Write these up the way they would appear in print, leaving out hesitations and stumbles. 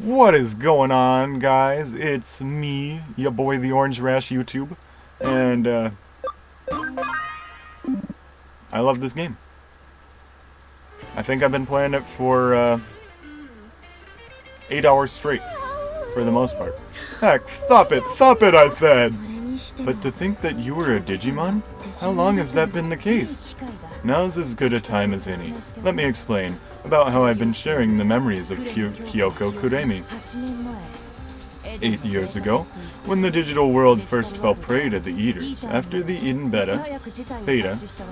What is going on, guys? It's me, your boy TheOrangeRash YouTube, and I love this game. I think I've been playing it for 8 hours straight, for the most part. Heck, stop it, I said! But to think that you were a Digimon? How long has that been the case? Now's as good a time as any. Let me explain about how I've been sharing the memories of Kyoko Kuremi. 8 years ago, when the digital world first fell prey to the Eaters, after the Eden Beta,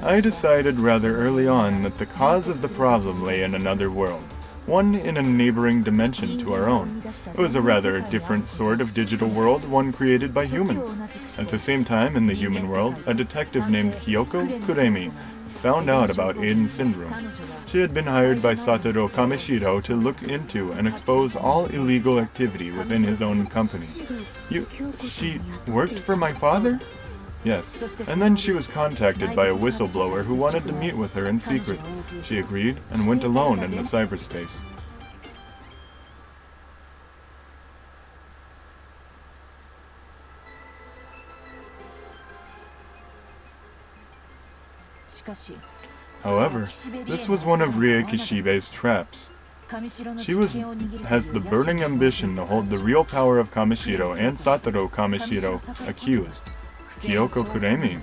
I decided rather early on that the cause of the problem lay in another world, one in a neighboring dimension to our own. It was a rather different sort of digital world, one created by humans. At the same time, in the human world, a detective named Kyoko Kuremi found out about Eden Syndrome. She had been hired by Satoru Kamishiro to look into and expose all illegal activity within his own company. She worked for my father? Yes, and then she was contacted by a whistleblower who wanted to meet with her in secret. She agreed and went alone into cyberspace. However, this was one of Rie Kishibe's traps. She has the burning ambition to hold the real power of Kamishiro and Satoru Kamishiro accused, Kyoko Kuremi.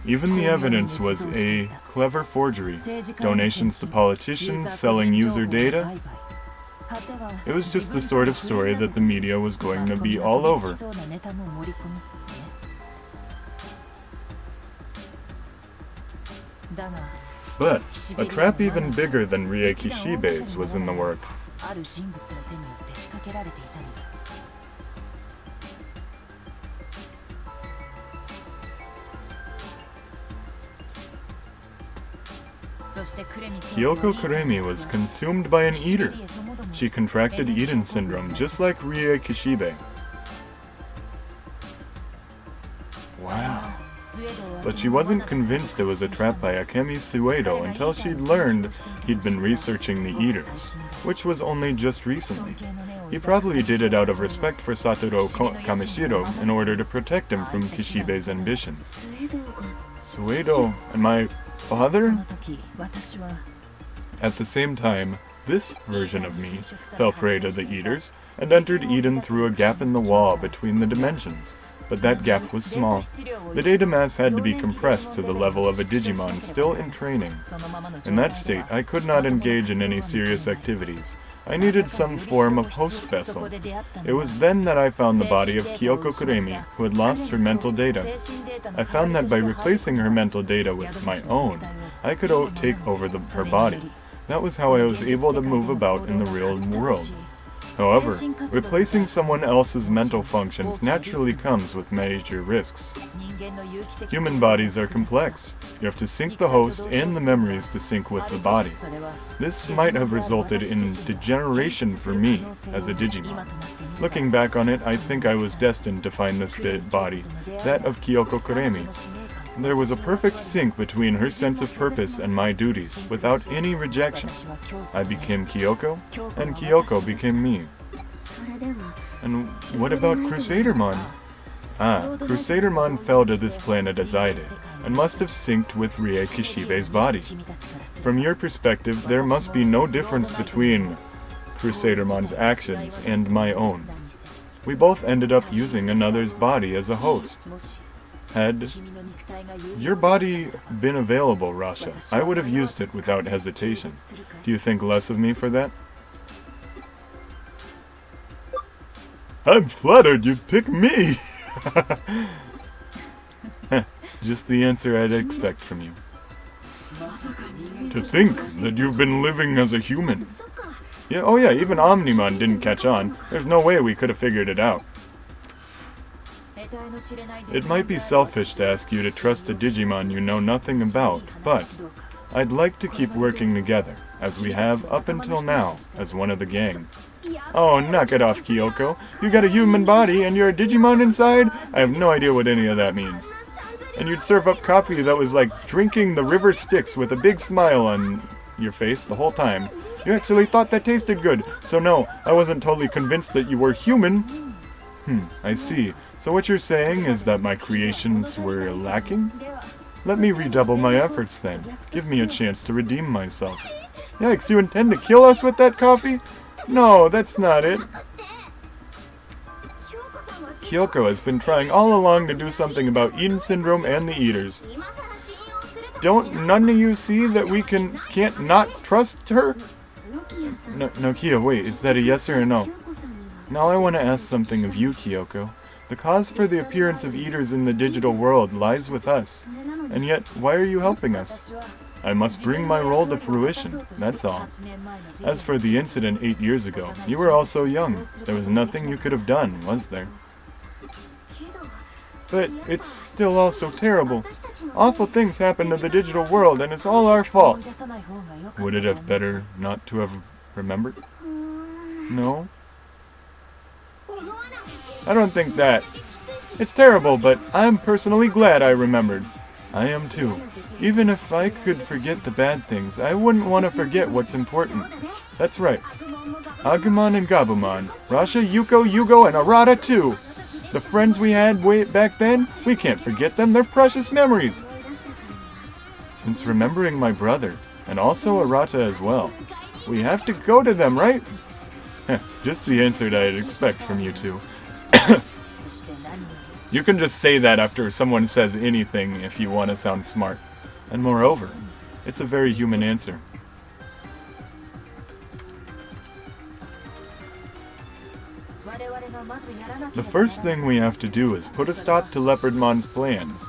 Even the evidence was a clever forgery, donations to politicians, selling user data. It was just the sort of story that the media was going to be all over. But a trap even bigger than Rie Kishibe's was in the work. Kyoko Kuremi was consumed by an eater. She contracted Eden Syndrome just like Rie Kishibe. Wow. But she wasn't convinced it was a trap by Akemi Suedo until she'd learned he'd been researching the Eaters, which was only just recently. He probably did it out of respect for Satoru Kamishiro in order to protect him from Kishibe's ambitions. Suedo and my father? At the same time, this version of me fell prey to the Eaters and entered Eden through a gap in the wall between the dimensions. But that gap was small. The data mass had to be compressed to the level of a Digimon still in training. In that state, I could not engage in any serious activities. I needed some form of host vessel. It was then that I found the body of Kyoko Kuremi, who had lost her mental data. I found that by replacing her mental data with my own, I could take over her body. That was how I was able to move about in the real world. However, replacing someone else's mental functions naturally comes with major risks. Human bodies are complex. You have to sync the host and the memories to sync with the body. This might have resulted in degeneration for me as a Digimon. Looking back on it, I think I was destined to find this body, that of Kyoko Kuremi. There was a perfect sync between her sense of purpose and my duties, without any rejection. I became Kyoko, and Kyoko became me. And what about Crusadermon? Crusadermon fell to this planet as I did, and must have synced with Rie Kishibe's body. From your perspective, there must be no difference between Crusadermon's actions and my own. We both ended up using another's body as a host. Had your body been available, Rasha, I would have used it without hesitation. Do you think less of me for that? I'm flattered you'd pick me! Just the answer I'd expect from you. To think that you've been living as a human. Yeah, oh yeah, even Omnimon didn't catch on. There's no way we could have figured it out. It might be selfish to ask you to trust a Digimon you know nothing about, but I'd like to keep working together, as we have up until now, as one of the gang. Oh, knock it off, Kyoko. You got a human body and you're a Digimon inside? I have no idea what any of that means. And you'd serve up coffee that was like drinking the river Styx with a big smile on your face the whole time. You actually thought that tasted good. So no, I wasn't totally convinced that you were human. I see. So what you're saying is that my creations were lacking? Let me redouble my efforts then. Give me a chance to redeem myself. Yikes, you intend to kill us with that coffee? No, that's not it. Kyoko has been trying all along to do something about Eden Syndrome and the Eaters. Don't none of you see that we can't not trust her? Nokia, wait, is that a yes or a no? Now I want to ask something of you, Kyoko. The cause for the appearance of Eaters in the digital world lies with us. And yet, why are you helping us? I must bring my role to fruition, that's all. As for the incident 8 years ago, you were all so young. There was nothing you could have done, was there? But it's still all so terrible. Awful things happen to the digital world, and it's all our fault. Would it have better not to have remembered? No? I don't think that. It's terrible, but I'm personally glad I remembered. I am too. Even if I could forget the bad things, I wouldn't want to forget what's important. That's right. Agumon and Gabumon, Rasha, Yuko, Yugo, and Arata too. The friends we had way back then, we can't forget them, they're precious memories. Since remembering my brother, and also Arata as well, we have to go to them, right? Just the answer that I'd expect from you two. You can just say that after someone says anything if you want to sound smart. And moreover, it's a very human answer. The first thing we have to do is put a stop to Leopardmon's plans.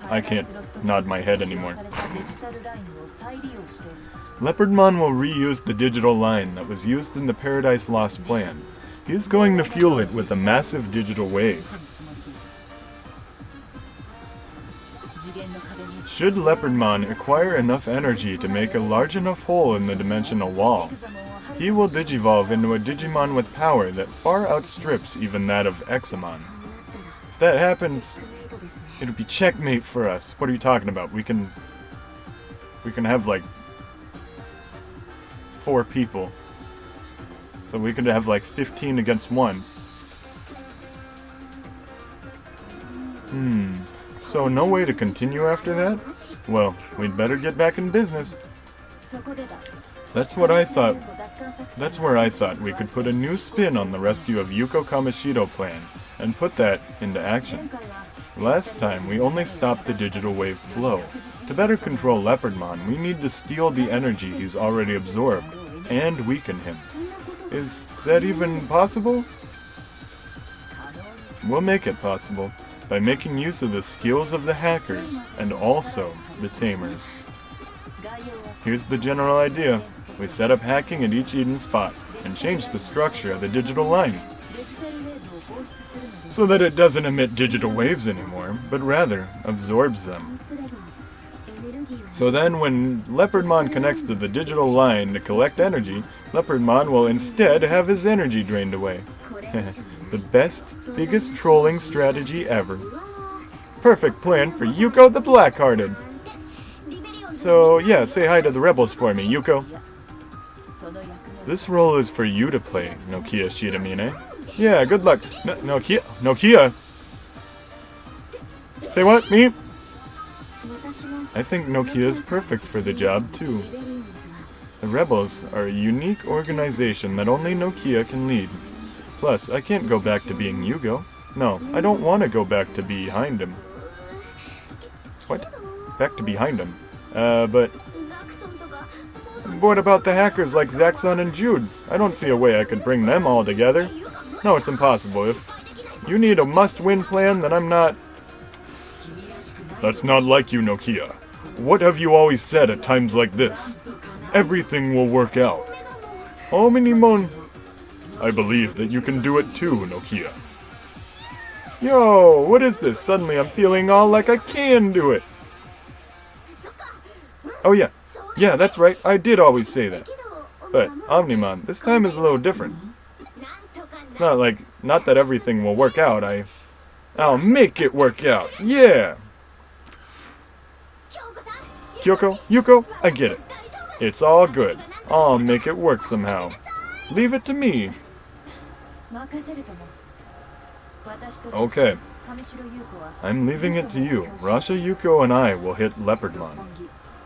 I can't nod my head anymore. Leopardmon will reuse the digital line that was used in the Paradise Lost plan. He is going to fuel it with a massive digital wave. Should Leopardmon acquire enough energy to make a large enough hole in the dimensional wall, he will digivolve into a Digimon with power that far outstrips even that of Examon. If that happens, it'll be checkmate for us. What are you talking about? We can have like 4 people. So we could have like 15 against 1. So no way to continue after that? Well, we'd better get back in business. That's what I thought. That's where I thought we could put a new spin on the rescue of Yuko Kamoshido plan, and put that into action. Last time, we only stopped the digital wave flow. To better control Leopardmon, we need to steal the energy he's already absorbed, and weaken him. Is that even possible? We'll make it possible, by making use of the skills of the hackers, and also the tamers. Here's the general idea. We set up hacking at each Eden spot, and change the structure of the digital line. So that it doesn't emit digital waves anymore, but rather absorbs them. So then when Leopardmon connects to the digital line to collect energy, Leopardmon will instead have his energy drained away. The best, biggest trolling strategy ever. Perfect plan for Yuko the Blackhearted. So yeah, say hi to the rebels for me, Yuko. This role is for you to play, Nokia Shidamine. Yeah, good luck. Nokia? Say what? Me? I think Nokia is perfect for the job, too. The Rebels are a unique organization that only Nokia can lead. Plus, I can't go back to being Yugo. No, I don't want to go back to behind him. What? Back to behind him? But... What about the hackers like Zaxxon and Judes? I don't see a way I could bring them all together. No, it's impossible. If you need a must-win plan, then I'm not... That's not like you, Nokia. What have you always said at times like this? Everything will work out. Ominimon. I believe that you can do it too, Nokia. Yo, what is this? Suddenly I'm feeling all like I can do it. Oh yeah. Yeah, that's right. I did always say that. But, Omnimon, this time is a little different. It's not that everything will work out. I'll make it work out. Yeah! Kyoko, Yuko, I get it. It's all good. I'll make it work somehow. Leave it to me. Okay. I'm leaving it to you. Rasha, Yuko, and I will hit Leopardmon.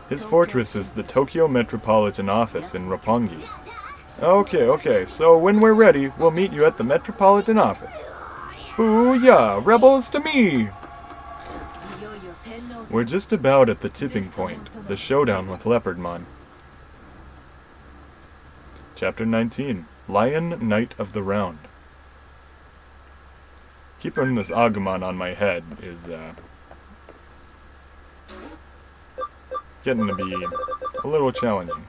His fortress is the Tokyo Metropolitan Office in Roppongi. Okay, so when we're ready, we'll meet you at the Metropolitan Office. Booyah! Rebels to me! We're just about at the tipping point, the showdown with Leopardmon. Chapter 19, Lion Knight of the Round. Keeping this Agumon on my head is, getting to be a little challenging.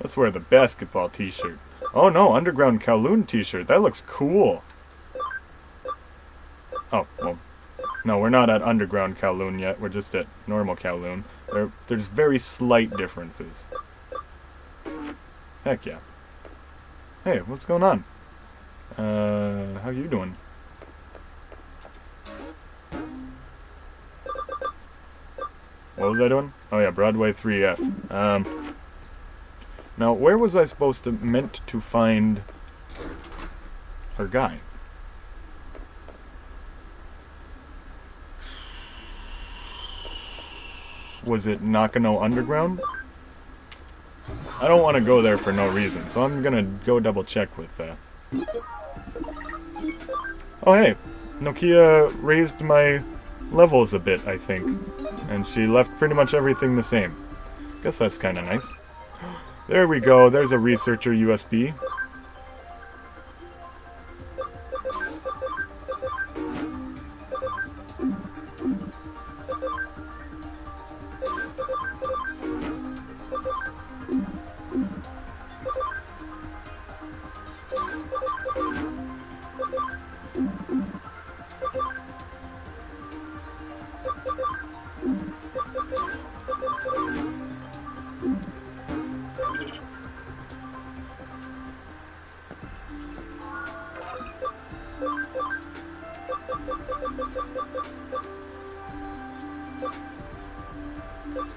Let's wear the basketball t-shirt. Oh no, Underground Kowloon t-shirt. That looks cool. Oh, well. No, we're not at Underground Kowloon yet. We're just at normal Kowloon. There's very slight differences. Heck yeah. Hey, what's going on? How you doing? What was I doing? Oh yeah, Broadway 3F. Now, where was I meant to find her guy? Was it Nakano Underground? I don't want to go there for no reason, so I'm gonna go double check with, Oh hey, Nokia raised my levels a bit, I think. And she left pretty much everything the same. Guess that's kinda nice. There we go, there's a researcher USB.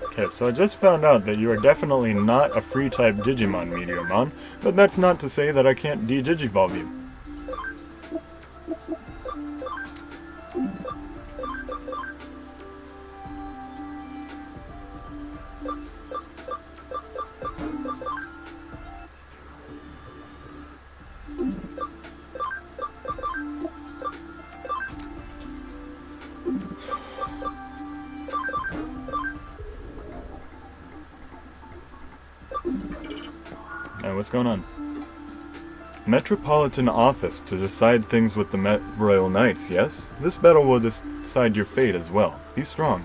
Okay, so I just found out that you are definitely not a free-type Digimon, Meteormon, but that's not to say that I can't de-Digivolve you. What's going on? Metropolitan Office to decide things with the Royal Knights, yes? This battle will decide your fate as well. Be strong.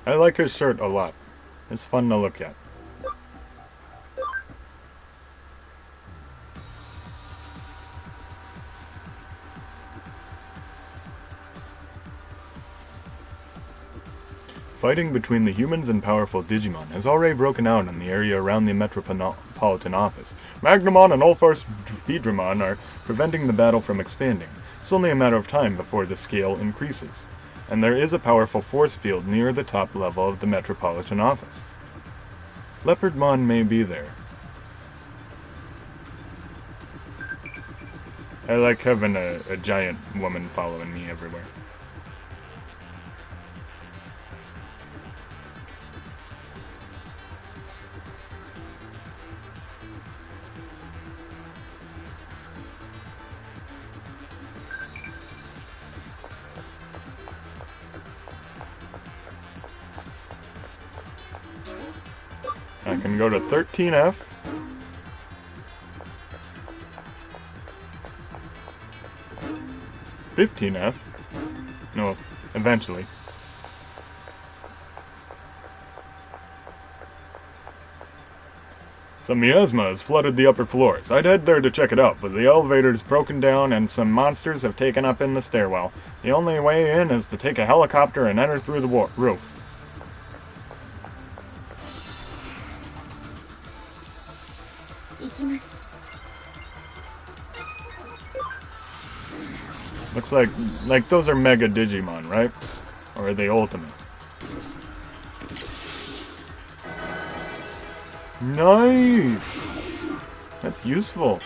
I like his shirt a lot. It's fun to look at. Fighting between the humans and powerful Digimon has already broken out in the area around the Metropolitan Office. Magnamon and Ulforce Phaedramon are preventing the battle from expanding. It's only a matter of time before the scale increases. And there is a powerful force field near the top level of the Metropolitan Office. Leopardmon may be there. I like having a giant woman following me everywhere. I can go to 13F. $15F. No, eventually. Some miasma has flooded the upper floors. I'd head there to check it out, but the elevator's broken down and some monsters have taken up in the stairwell. The only way in is to take a helicopter and enter through the roof. Looks like those are Mega Digimon, right? Or are they Ultimate? Nice! That's useful.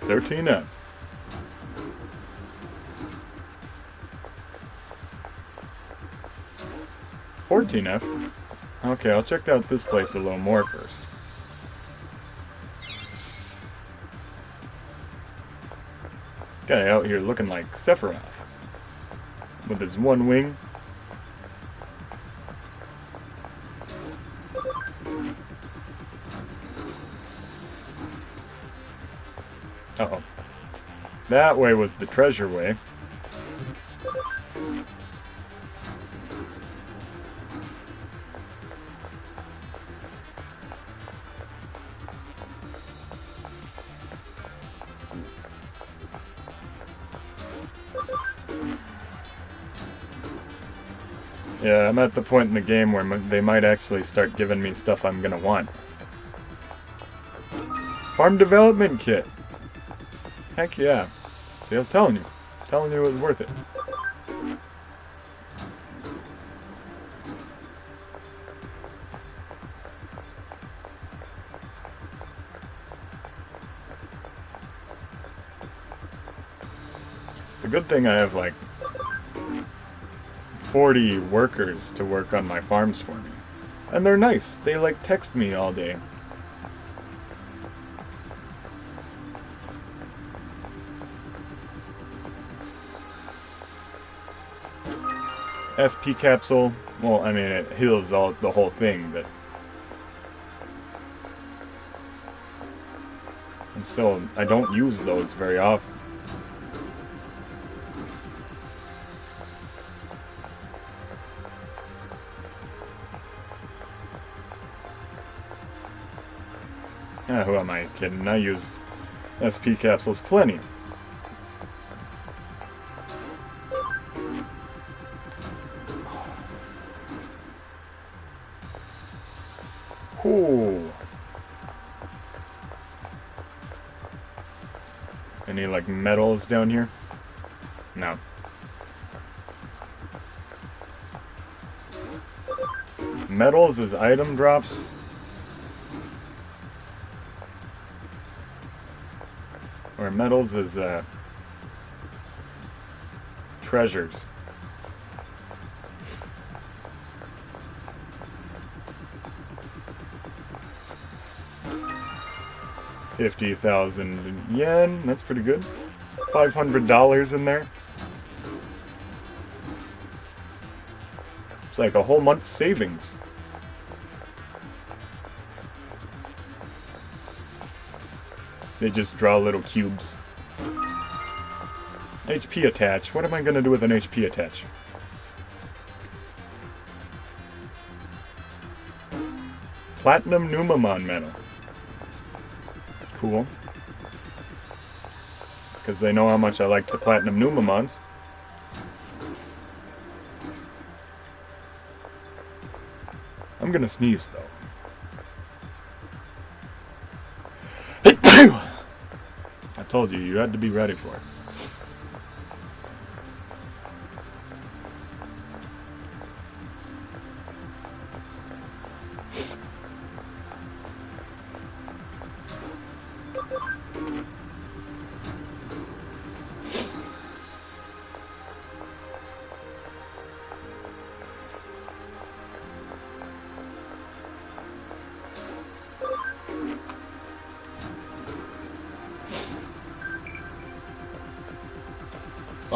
$13F. $14F. Okay, I'll check out this place a little more first. Guy out here looking like Sephiroth. With his one wing. Uh-oh. That way was the treasure way. Yeah, I'm at the point in the game where they might actually start giving me stuff I'm gonna want. Farm development kit. Heck yeah. See, I was telling you. Telling you it was worth it. It's a good thing I have like 40 workers to work on my farms for me. And they're nice. They like text me all day. SP capsule, well, I mean, it heals the whole thing, but I don't use those very often. Ah, who am I kidding? I use SP capsules plenty. Ooh. Any, like, metals down here? No. Metals is item drops. Or metals is, treasures. $50,000 yen, that's pretty good. $500 in there. It's like a whole month's savings. They just draw little cubes. HP attach. What am I going to do with an HP attach? Platinum Numamon medal. Cool. Because they know how much I like the Platinum Numamons. I'm going to sneeze, though. I told you, you had to be ready for it.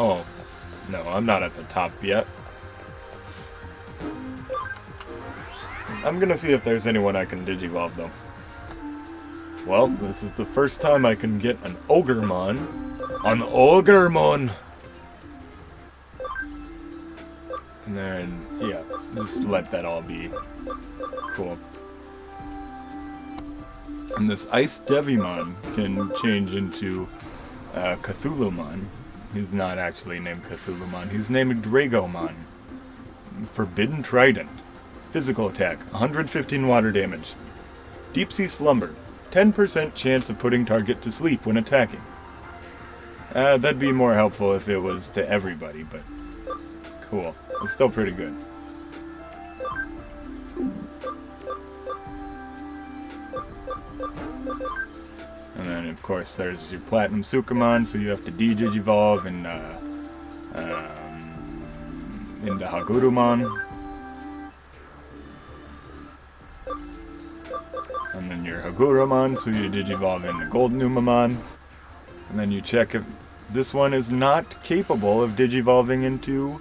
Oh, No, I'm not at the top yet. I'm gonna see if there's anyone I can Digivolve, though. Well, this is the first time I can get an Ogremon. An Ogremon! And then, yeah, just let that all be cool. And this Ice Devimon can change into Cthulhumon. He's not actually named Cthulhumon. He's named Dragomon. Forbidden Trident. Physical attack, 115 water damage. Deep Sea Slumber. 10% chance of putting target to sleep when attacking. That'd be more helpful if it was to everybody, but cool. It's still pretty good. And then, of course, there's your Platinum Sukamon, so you have to Digivolve and into Hagurumon. And then your Hagurumon, so you Digivolve into Goldnumamon. And then you check if this one is not capable of Digivolving into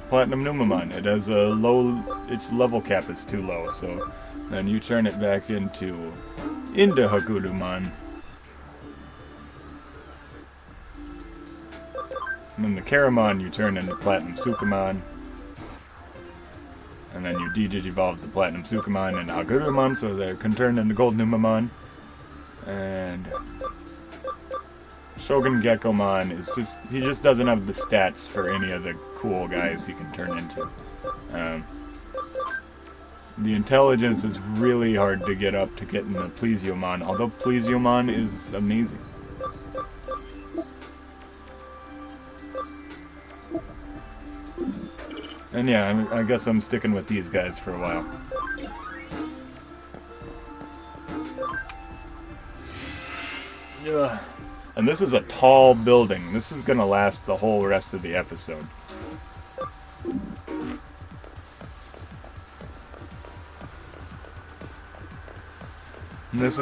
Platinum Numamon. It has a low, its level cap is too low, so then you turn it back into Hagurumon. And then the Karamon you turn into Platinum Sukamon. And then you Digivolve the Platinum Sukamon and Hagurumon, so they can turn into Goldnumamon. And Shogun Gekomon is just, he just doesn't have the stats for any of the cool guys he can turn into. The intelligence is really hard to get up to get into Plesiomon, although Plesiomon is amazing. And yeah, I guess I'm sticking with these guys for a while. Ugh. And this is a tall building. This is gonna last the whole rest of the episode. And this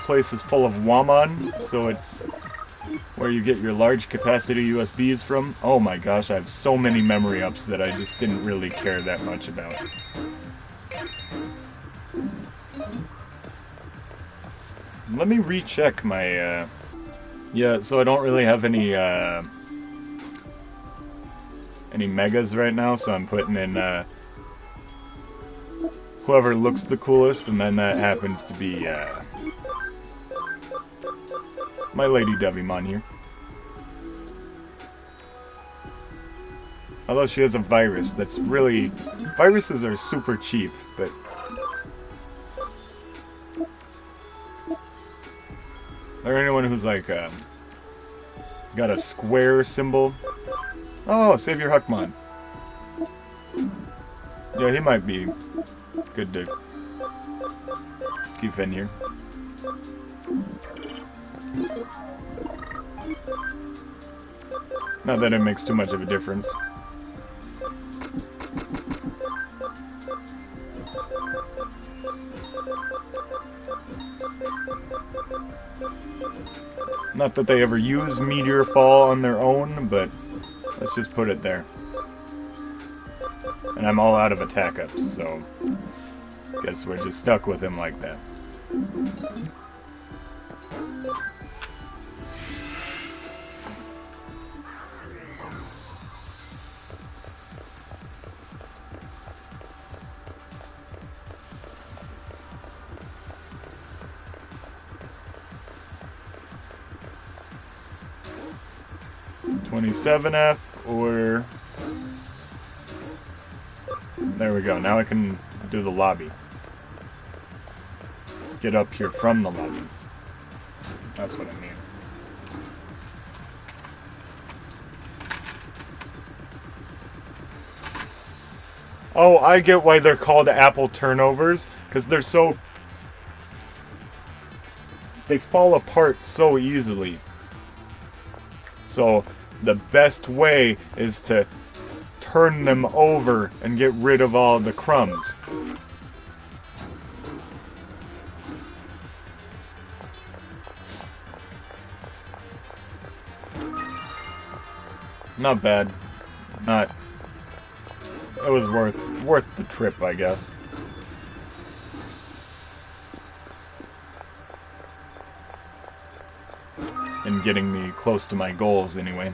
place is full of Wamon, so it's where you get your large capacity USBs from. Oh my gosh, I have so many memory ups that I just didn't really care that much about. Let me recheck my, yeah, so I don't really have any megas right now, so I'm putting in, whoever looks the coolest, and then that happens to be, my Lady Devimon here. Although she has a virus that's really... Viruses are super cheap, but... Or anyone who's like, got a square symbol. Oh, Savior Huckmon. Yeah, he might be good to keep in here. Not that it makes too much of a difference. Not that they ever use Meteor Fall on their own, but let's just put it there. And I'm all out of attack ups, so guess we're just stuck with him like that. $27F, or... There we go, now I can do the lobby. Get up here from the lobby. That's what I mean. Oh, I get why they're called apple turnovers, because they're so... They fall apart so easily. So, the best way is to turn them over and get rid of all the crumbs. not bad. Not... It was worth the trip, I guess. And getting me close to my goals, anyway.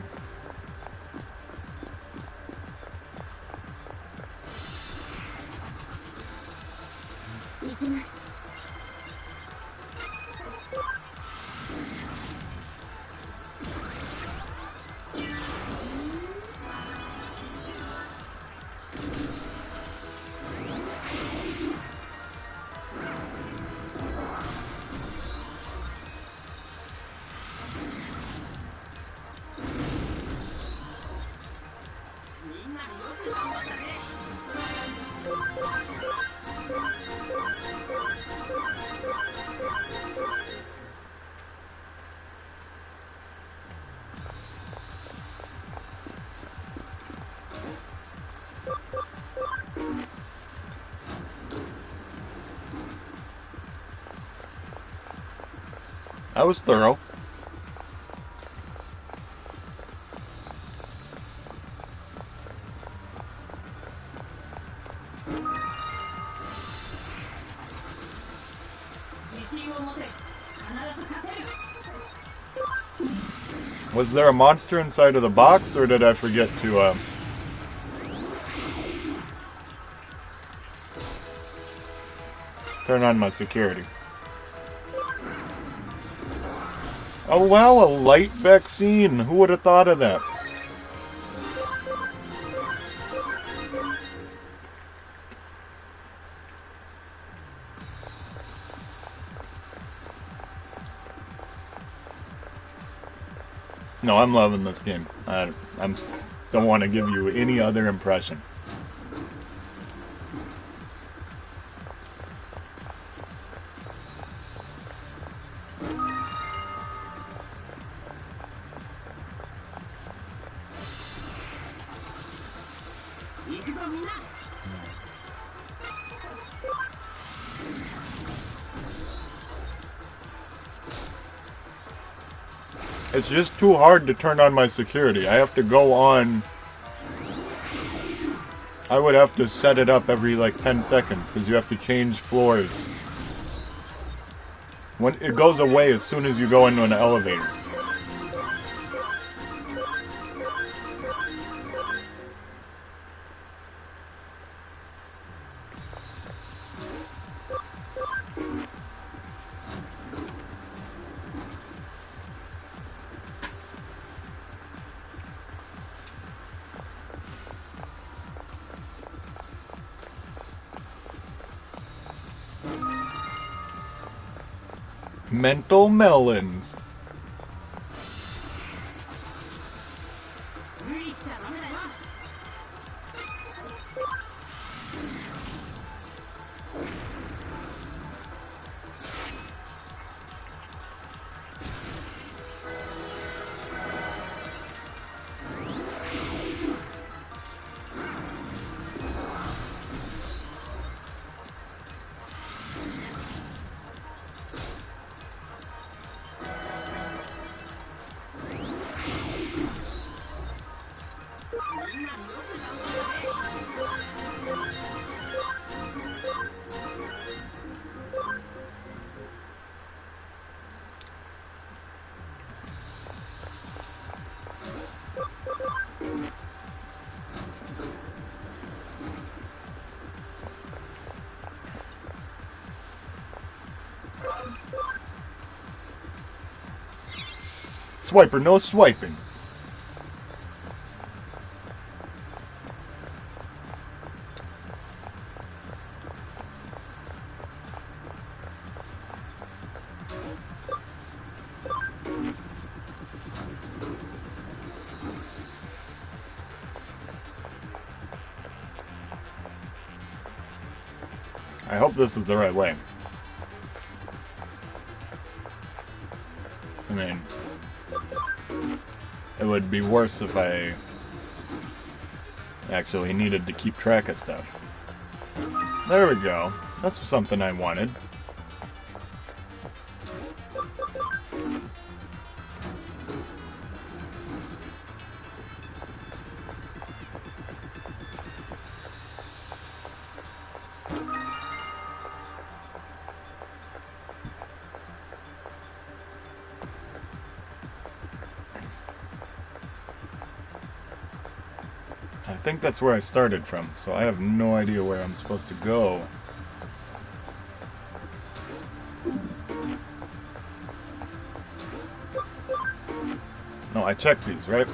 I was thorough. Was there a monster inside of the box, or did I forget to, turn on my security? Oh wow, a light vaccine! Who would have thought of that? No, I'm loving this game. I don't want to give you any other impression. It's just too hard to turn on my security. I have to go on... I would have to set it up every like 10 seconds because you have to change floors. When it goes away as soon as you go into an elevator. Mental melons. Swiper, no swiping. I hope this is the right way. I mean, it would be worse if I actually needed to keep track of stuff. There we go. That's something I wanted. think that's where I started from, so I have no idea where I'm supposed to go. No, I checked these, right?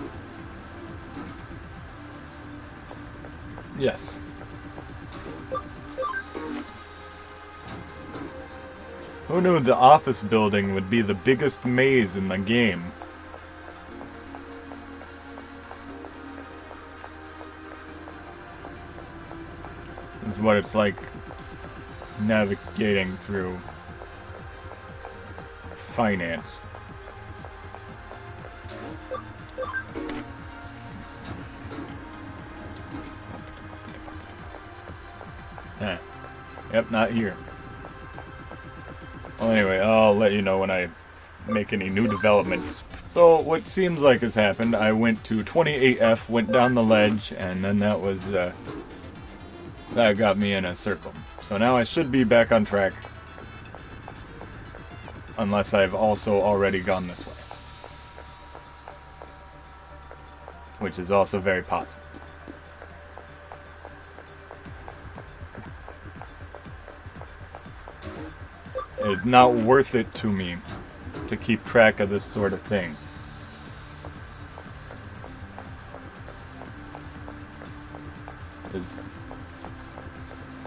Yes. Who knew the office building would be the biggest maze in the game? This is what it's like navigating through finance. Yep, not here. Well, anyway, I'll let you know when I make any new developments. So, what seems like has happened, I went to 28F, went down the ledge, and then that was, that got me in a circle. So now I should be back on track. Unless I've also already gone this way. Which is also very possible. It is not worth it to me to keep track of this sort of thing.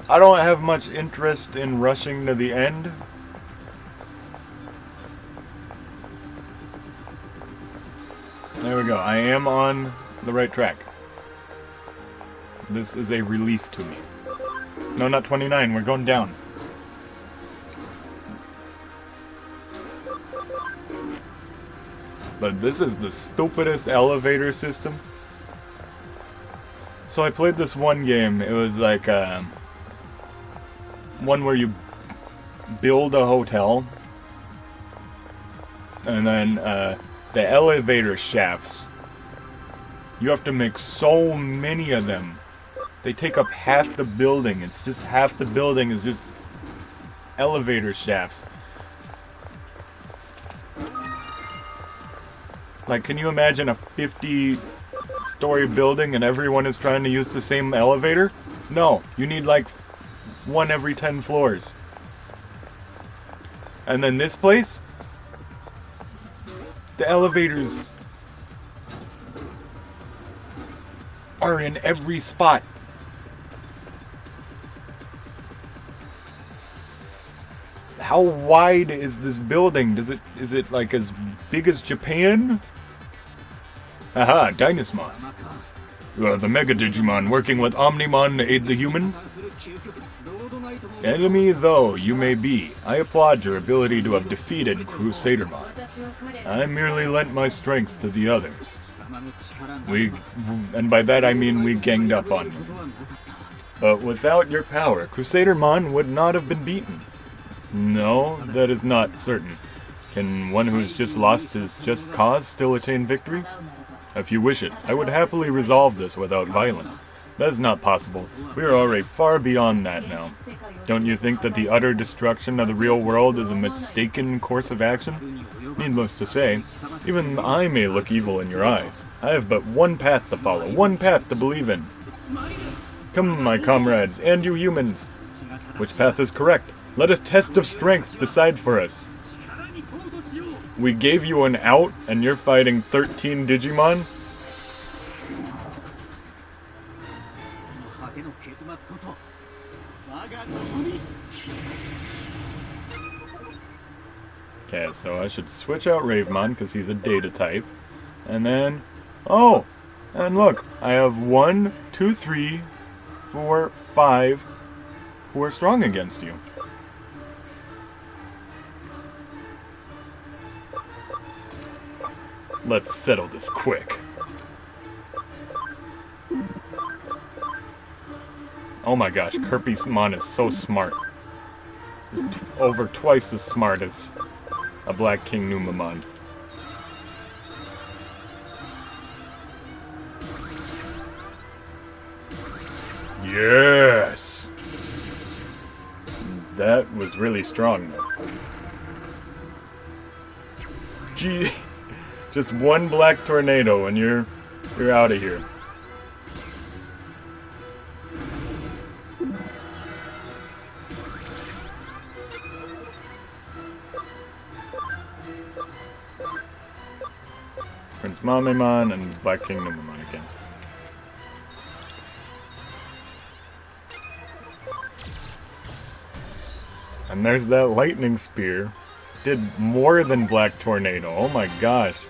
I don't have much interest in rushing to the end. There we go. I am on the right track. This is a relief to me. No, not 29. We're going down. But this is the stupidest elevator system. So I played this one game. It was like one where you build a hotel, and then the elevator shafts, you have to make so many of them. They take up half the building. It's just half the building is just elevator shafts. Like, can you imagine a 50-story building and everyone is trying to use the same elevator? No, you need like one every 10 floors. And then this place, the elevators are in every spot. How wide is this building? Is it like as big as Japan? Aha, Dynasmon. You are the Mega Digimon working with Omnimon to aid the humans? Enemy though you may be, I applaud your ability to have defeated Crusadermon. I merely lent my strength to the others. And by that I mean we ganged up on you. But without your power, Crusadermon would not have been beaten. No, that is not certain. Can one who has just lost his just cause still attain victory? If you wish it, I would happily resolve this without violence. That is not possible. We are already far beyond that now. Don't you think that the utter destruction of the real world is a mistaken course of action? Needless to say, even I may look evil in your eyes. I have but one path to follow, one path to believe in. Come, my comrades, and you humans. Which path is correct? Let a test of strength decide for us. We gave you an out, and you're fighting 13 Digimon? Okay, so I should switch out Ravemon, because he's a data type. And then... oh! And look, I have 1, 2, 3, 4, 5 who are strong against you. Let's settle this quick. Oh my gosh, Kirpymon is so smart. He's over twice as smart as a Black King Numamon. Yes! That was really strong, though. Gee, just one black tornado and you're out of here. It's Mamemon and Black Kingdomon again. And there's that lightning spear. Did more than Black Tornado. Oh my gosh.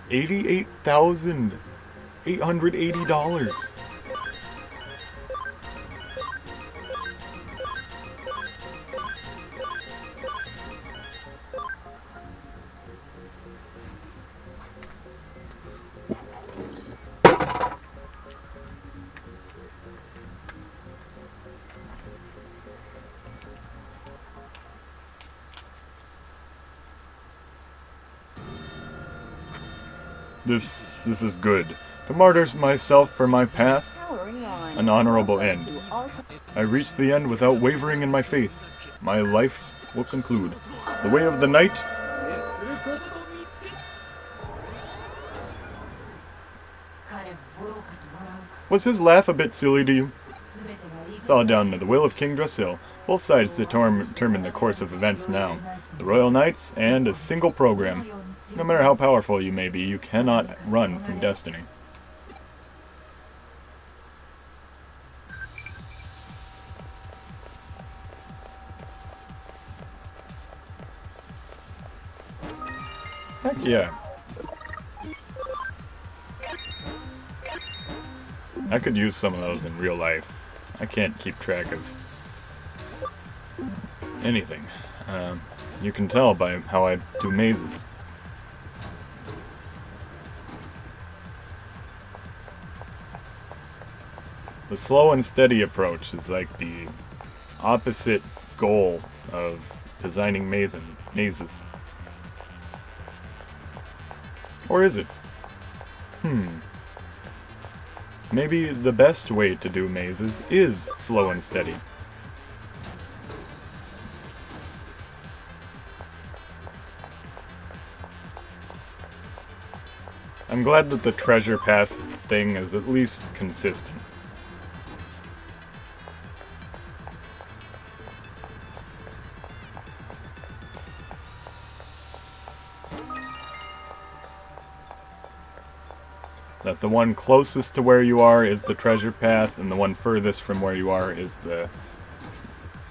$88,880. This is good. To martyr myself for my path, an honorable end. I reach the end without wavering in my faith. My life will conclude. The way of the knight. Was his laugh a bit silly to you? It's all down to the will of King Drasil. Both sides determine the course of events now. The Royal Knights and a single program. No matter how powerful you may be, you cannot run from destiny. Heck yeah. I could use some of those in real life. I can't keep track of anything. You can tell by how I do mazes. The slow and steady approach is like the opposite goal of designing mazes. Or is it? Maybe the best way to do mazes is slow and steady. I'm glad that the treasure path thing is at least consistent. That the one closest to where you are is the treasure path, and the one furthest from where you are is the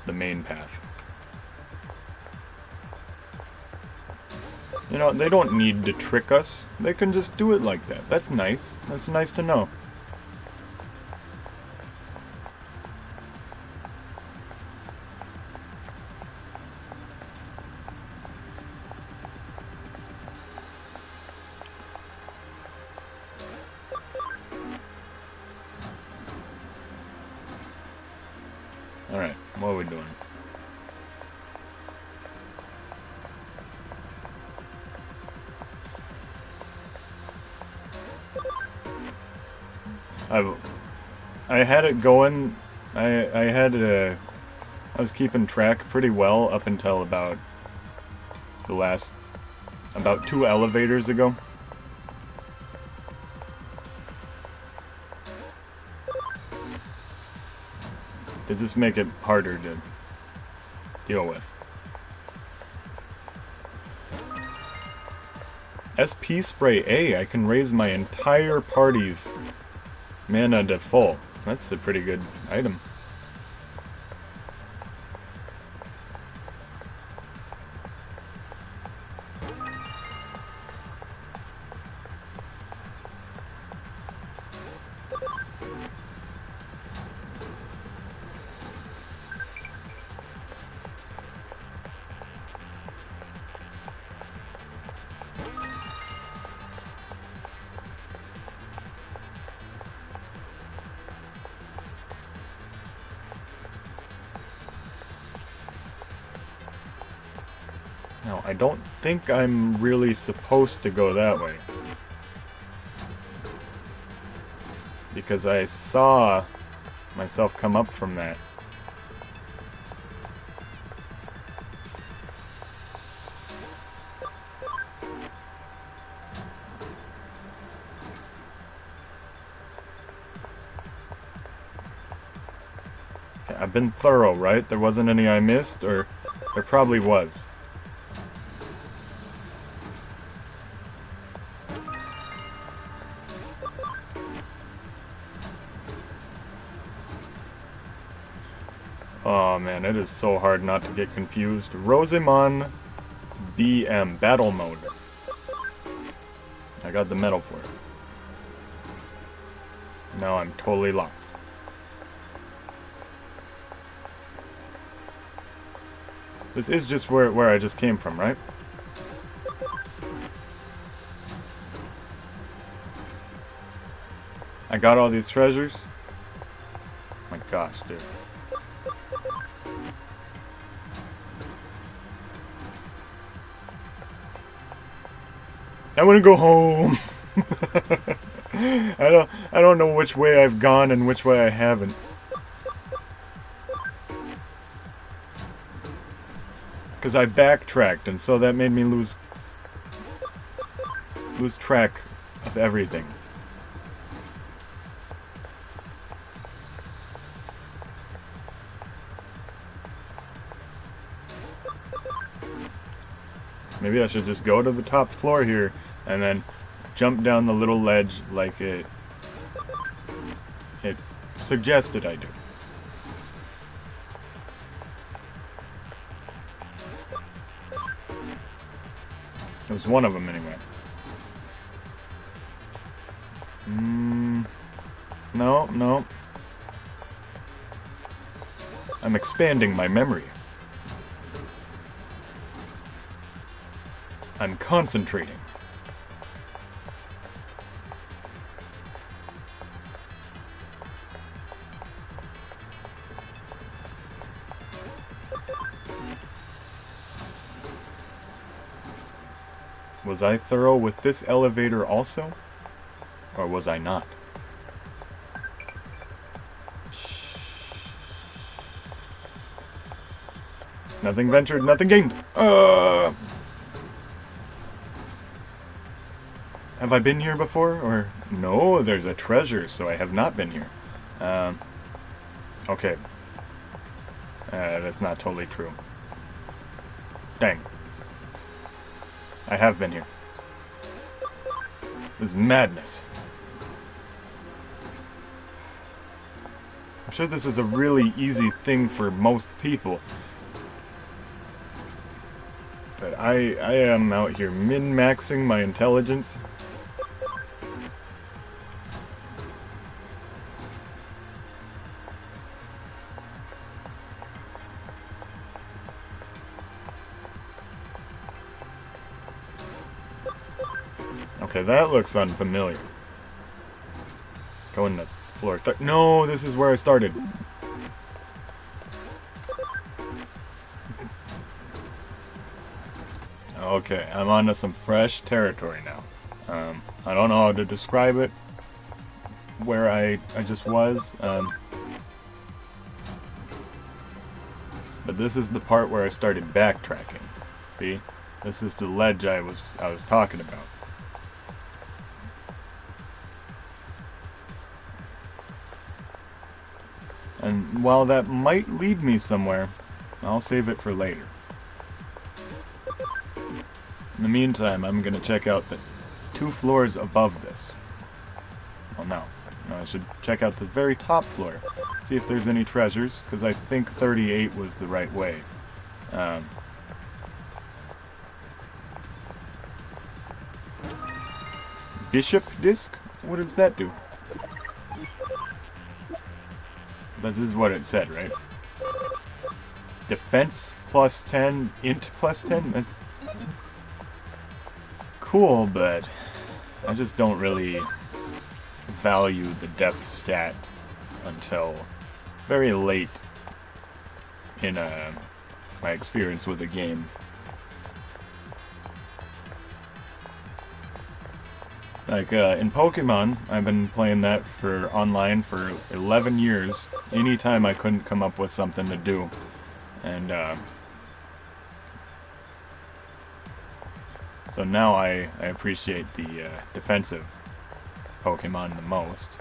main path. You know, they don't need to trick us. They can just do it like that. That's nice. That's nice to know. Alright, what are we doing? I had it going. I was keeping track pretty well up until about 2 elevators ago. It just make it harder to deal with. SP Spray A, I can raise my entire party's mana to full. That's a pretty good item. Now, I don't think I'm really supposed to go that way. Because I saw myself come up from that. Okay, I've been thorough, right? There wasn't any I missed, or there probably was. Oh man, it is so hard not to get confused. Rosamon BM, Battle Mode. I got the medal for it. Now I'm totally lost. This is just where I just came from, right? I got all these treasures. My gosh, dude. I want to go home. I don't know which way I've gone and which way I haven't. Because I backtracked, and so that made me lose track of everything. Maybe I should just go to the top floor here and then jump down the little ledge like it suggested I do. It was one of them anyway. No. I'm expanding my memory. I'm concentrating. Was I thorough with this elevator also? Or was I not? Nothing ventured, nothing gained. Have I been here before? Or no, there's a treasure, so I have not been here. Okay. That's not totally true. Dang. I have been here. This is madness. I'm sure this is a really easy thing for most people. But I am out here min-maxing my intelligence. Okay, that looks unfamiliar. Going to floor no, this is where I started. Okay, I'm onto some fresh territory now. I don't know how to describe it. Where I just was. But this is the part where I started backtracking. See? This is the ledge I was talking about. And while that might lead me somewhere, I'll save it for later. In the meantime, I'm going to check out the 2 floors above this. Well, no, I should check out the very top floor. See if there's any treasures, because I think 38 was the right way. Bishop disc? What does that do? This is what it said, right? Defense plus 10, int plus 10? That's cool, but I just don't really value the def stat until very late in my experience with the game. Like, in Pokemon, I've been playing that for online for 11 years. Anytime I couldn't come up with something to do. And, so now I appreciate the defensive Pokemon the most.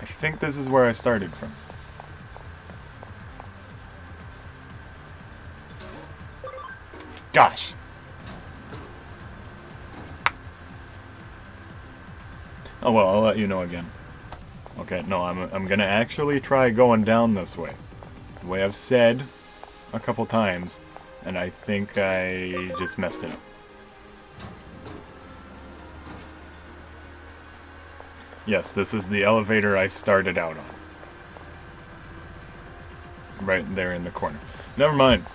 I think this is where I started from. Gosh! Oh well, I'll let you know again. Okay, no, I'm gonna actually try going down this way. the way I've said a couple times, and I think I just messed it up. Yes, this is the elevator I started out on. Right there in the corner. Never mind.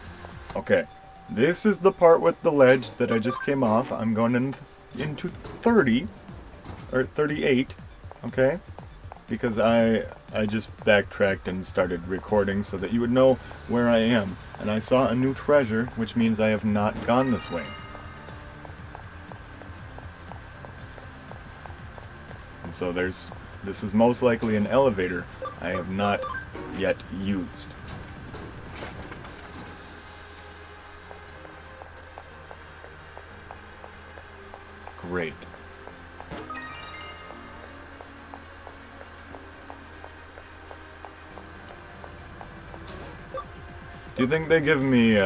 Okay. This is the part with the ledge that I just came off. I'm going into 30, or 38, okay? Because I just backtracked and started recording so that you would know where I am. And I saw a new treasure, which means I have not gone this way. And so this is most likely an elevator I have not yet used. Great. Do you think they give me,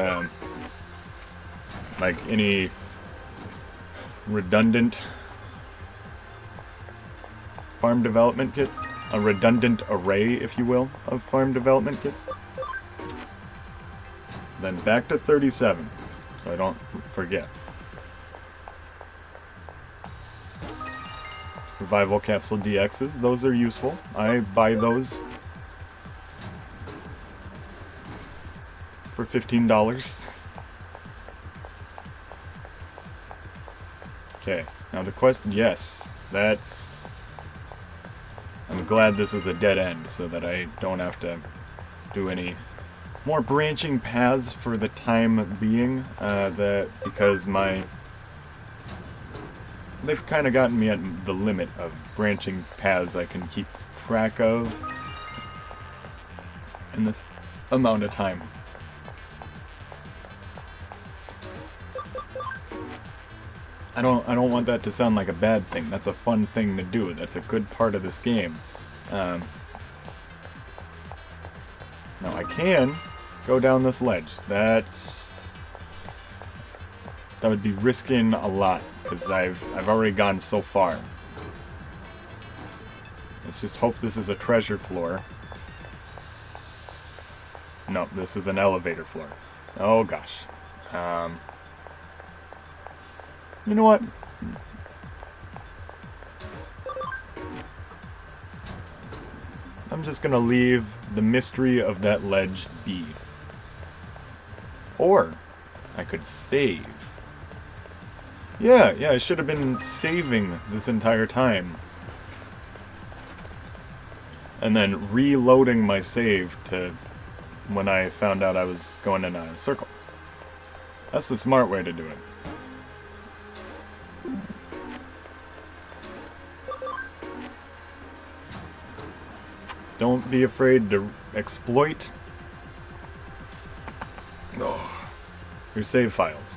like, any redundant farm development kits? A redundant array, if you will, of farm development kits? Then back to 37, so I don't forget. Revival Capsule DXs, those are useful. I buy those for $15. Okay, now the question, yes, that's... I'm glad this is a dead end so that I don't have to do any more branching paths for the time being, because they've kind of gotten me at the limit of branching paths I can keep track of in this amount of time. I don't want that to sound like a bad thing. That's a fun thing to do. That's a good part of this game. Now I can go down this ledge. That would be risking a lot because I've already gone so far. Let's just hope this is a treasure floor. No, this is an elevator floor. Oh gosh. You know what? I'm just gonna leave the mystery of that ledge be. Or I could save. Yeah, I should have been saving this entire time. And then reloading my save to when I found out I was going in a circle. That's the smart way to do it. Don't be afraid to exploit your save files.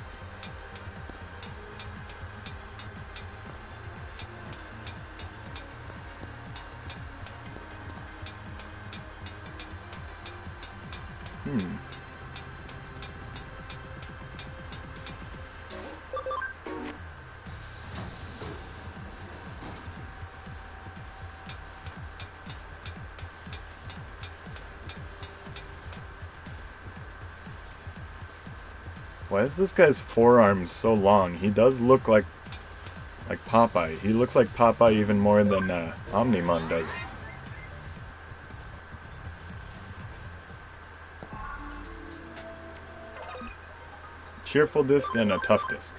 Why is this guy's forearm so long? He does look like Popeye. He looks like Popeye even more than Omnimon does. Cheerful disc and a tough disc.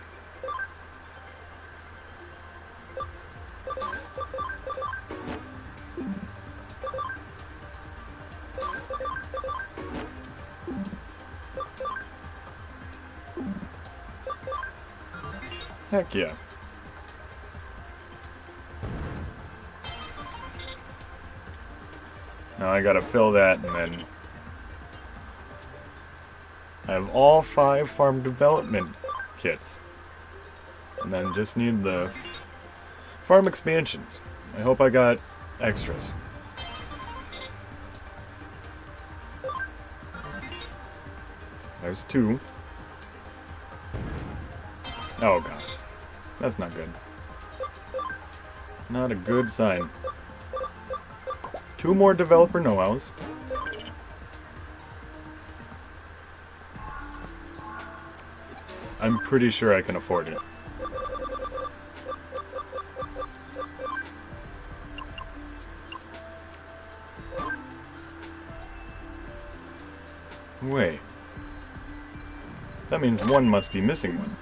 Heck yeah. Now I gotta fill that and then I have all 5 farm development kits. And then just need the farm expansions. I hope I got extras. There's 2. Oh gosh. That's not good. Not a good sign. 2 more developer know-hows. I'm pretty sure I can afford it. Wait. That means one must be missing one.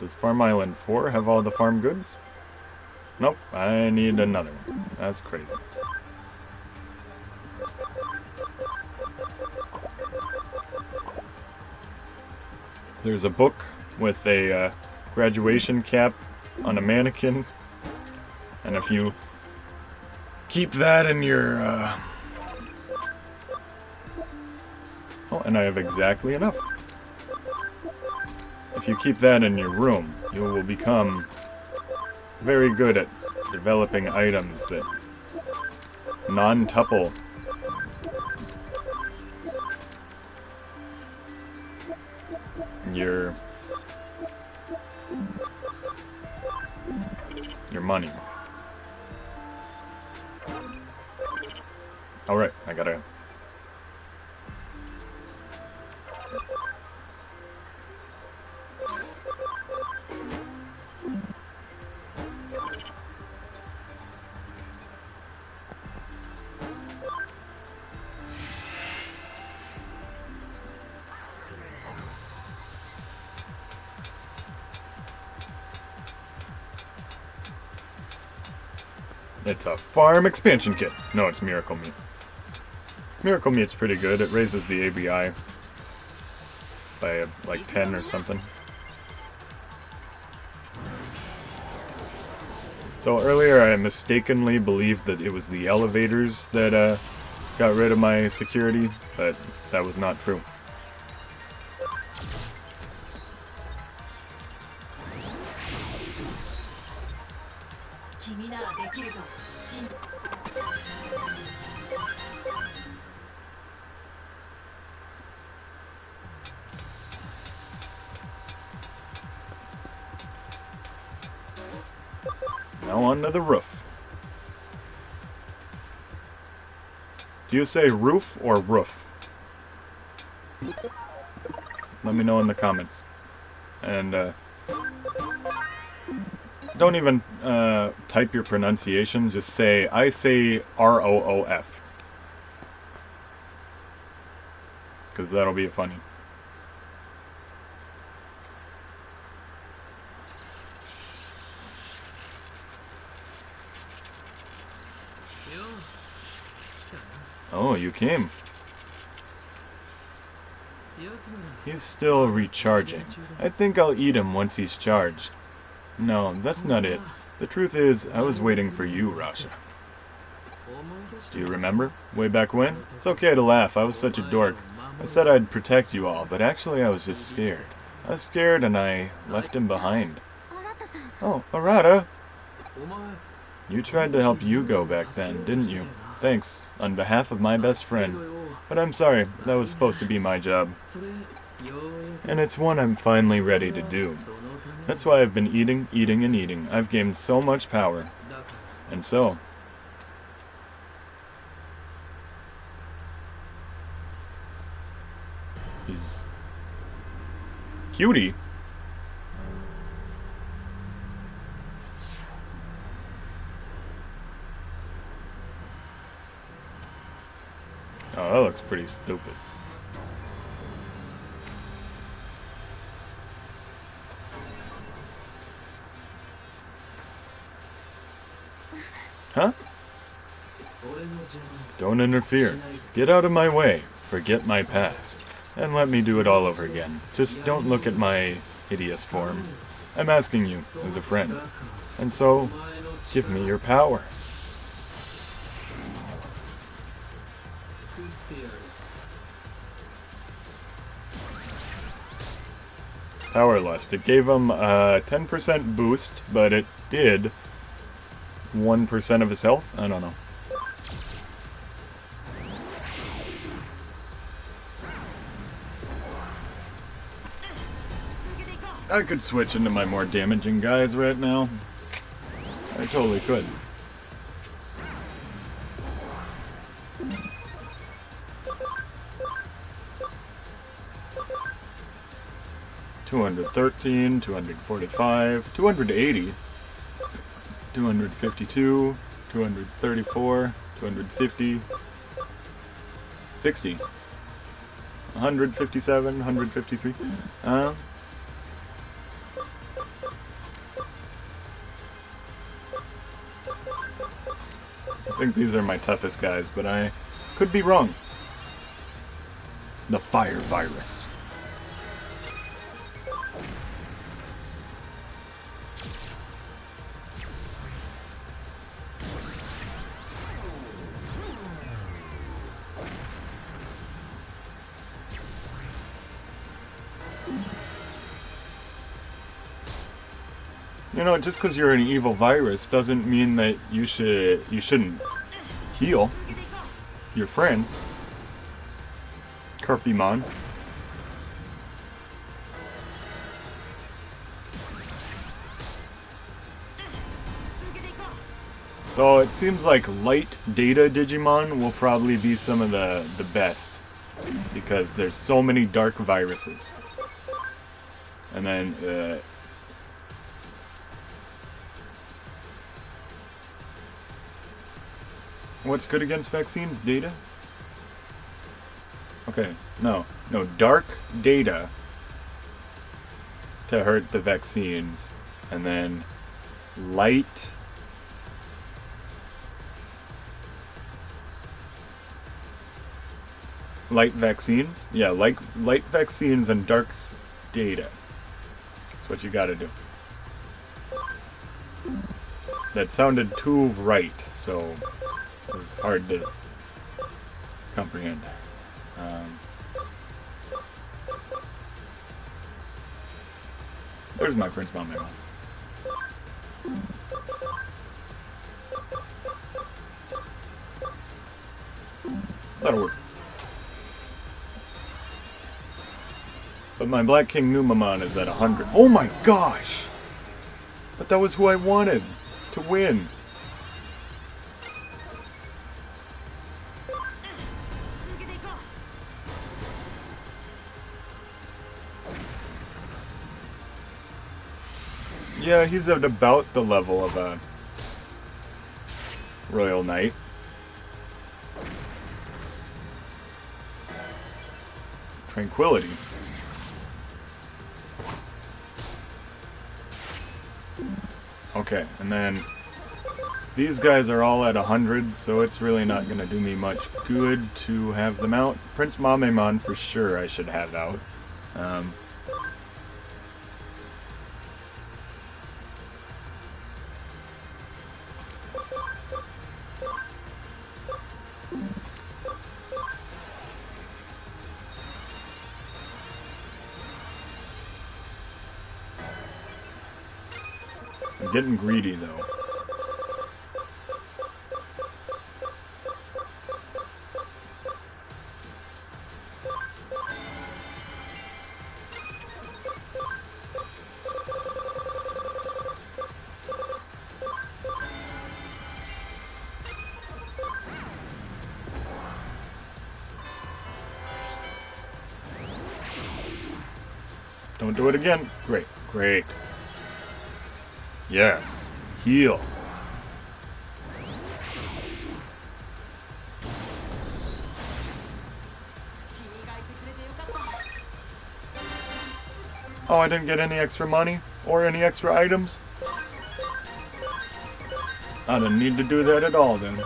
Does Farm Island 4 have all the farm goods? Nope, I need another one. That's crazy. There's a book with a graduation cap on a mannequin. And if you keep that in your... Oh, and I have exactly enough. If you keep that in your room, you will become very good at developing items that non-tuple your money. Alright, I gotta... It's a farm expansion kit. No, it's Miracle Meat. Miracle Meat's pretty good. It raises the ABI by like 10 or something. So earlier I mistakenly believed that it was the elevators that got rid of my security, but that was not true. Now on to the roof. Do you say roof or roof? Let me know in the comments. And don't even type your pronunciation, just say, I say R-O-O-F. Because that'll be funny. Oh, you came. He's still recharging. I think I'll eat him once he's charged. No, that's not it. The truth is, I was waiting for you, Rasha. Do you remember? Way back when? It's okay to laugh, I was such a dork. I said I'd protect you all, but actually I was just scared. I was scared and I left him behind. Oh, Arata! You tried to help Yugo back then, didn't you? Thanks, on behalf of my best friend. But I'm sorry, that was supposed to be my job. And it's one I'm finally ready to do. That's why I've been eating, and eating. I've gained so much power. And so... He's... Cutie? Oh, that looks pretty stupid. Huh? Don't interfere. Get out of my way. Forget my past. And let me do it all over again. Just don't look at my hideous form. I'm asking you, as a friend. And so, give me your power. Power Lust. It gave him a 10% boost, but it did 1% of his health? I don't know. I could switch into my more damaging guys right now. I totally could. 213, 245, 280, 252, 234, 250, 60, 157, 153. I think these are my toughest guys, but I could be wrong. The fire virus. You know, just because you're an evil virus doesn't mean that you shouldn't heal your friends. Carpimon. So it seems like light data Digimon will probably be some of the best, because there's so many dark viruses. And then what's good against vaccines? Data? Okay, no, dark data to hurt the vaccines, and then light vaccines? Yeah, light vaccines and dark data. That's what you gotta do. That sounded too right, so it was hard to comprehend. There's my Prince Mom. That'll work. But my Black King Numamon is at 100. Oh my gosh! But that was who I wanted to win. Yeah, he's at about the level of a Royal Knight. Tranquility. Okay, and then these guys are all at 100, so it's really not going to do me much good to have them out. Prince Mamemon for sure I should have out. I'm getting greedy though. Don't do it again. Great, great. Yes. Heal. Oh, I didn't get any extra money or any extra items? I didn't need to do that at all then.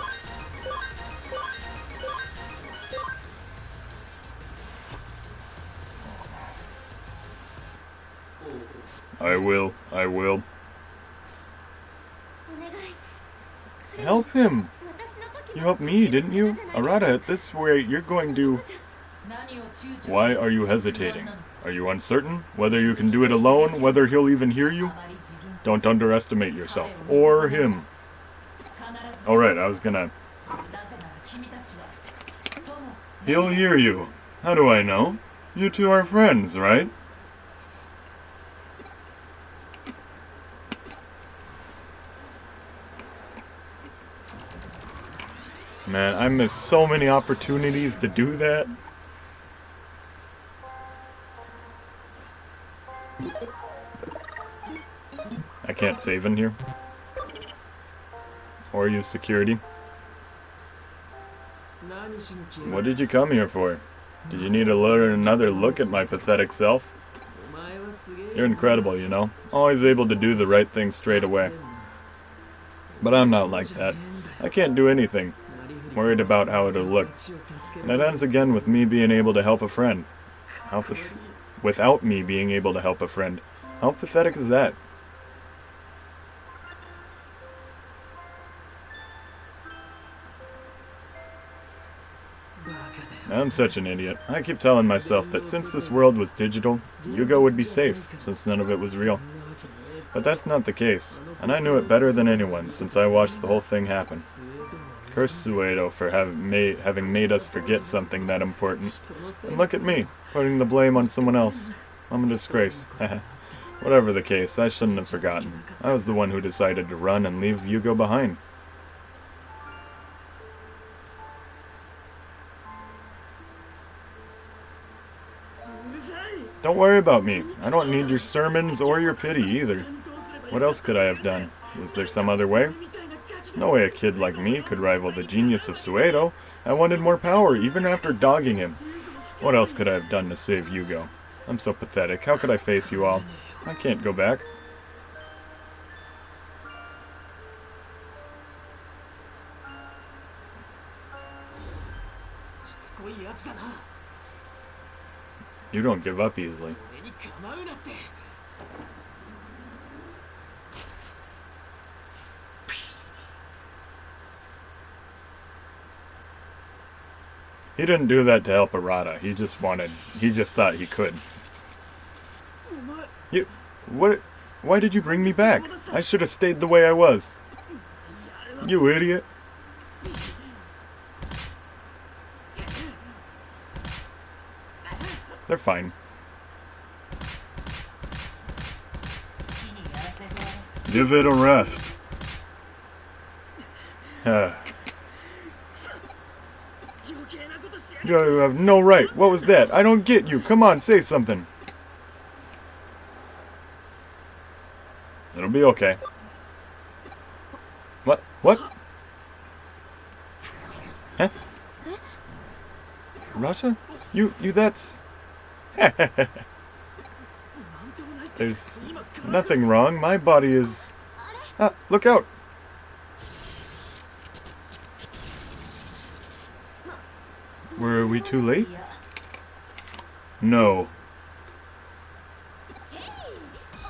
I will. Help him! You helped me, didn't you? Arata, at this rate, you're going to... Why are you hesitating? Are you uncertain? Whether you can do it alone? Whether he'll even hear you? Don't underestimate yourself. Or him. Alright, I was gonna... He'll hear you. How do I know? You two are friends, right? Man, I missed so many opportunities to do that. can't save in here? Or use security? What did you come here for? Did you need to learn another look at my pathetic self? You're incredible, you know. Always able to do the right thing straight away. But I'm not like that. I can't do anything. Worried about how it'll look. And it ends again with me being able to help a friend. Without me being able to help a friend. How pathetic is that? I'm such an idiot. I keep telling myself that since this world was digital, Yugo would be safe, since none of it was real. But that's not the case, and I knew it better than anyone since I watched the whole thing happen. Curse Suedo for having made us forget something that important. And look at me, putting the blame on someone else. I'm a disgrace. Whatever the case, I shouldn't have forgotten. I was the one who decided to run and leave Yugo behind. Don't worry about me. I don't need your sermons or your pity either. What else could I have done? Was there some other way? No way a kid like me could rival the genius of Suedo. I wanted more power, even after dogging him. What else could I have done to save Yugo? I'm so pathetic. How could I face you all? I can't go back. You don't give up easily. He didn't do that to help Arata. He just thought he could. Why did you bring me back? I should have stayed the way I was. You idiot. They're fine. Give it a rest. You have no right. What was that? I don't get you. Come on, say something. It'll be okay. What? What? Huh? Russia? You that's... There's nothing wrong. My body is... Ah, look out! Were we too late? No.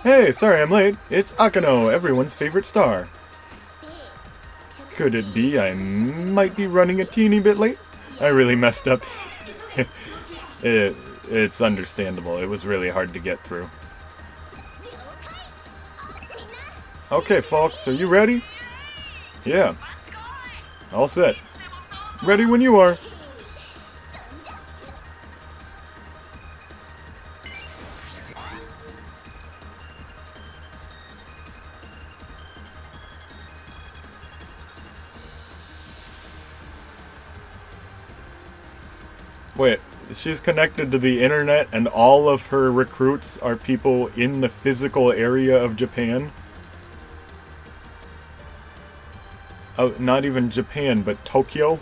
Hey, sorry I'm late. It's Akano, everyone's favorite star. Could it be I might be running a teeny bit late? I really messed up. It's understandable. It was really hard to get through. Okay, folks, are you ready? Yeah. All set. Ready when you are. Wait, she's connected to the internet and all of her recruits are people in the physical area of Japan? Oh, not even Japan, but Tokyo?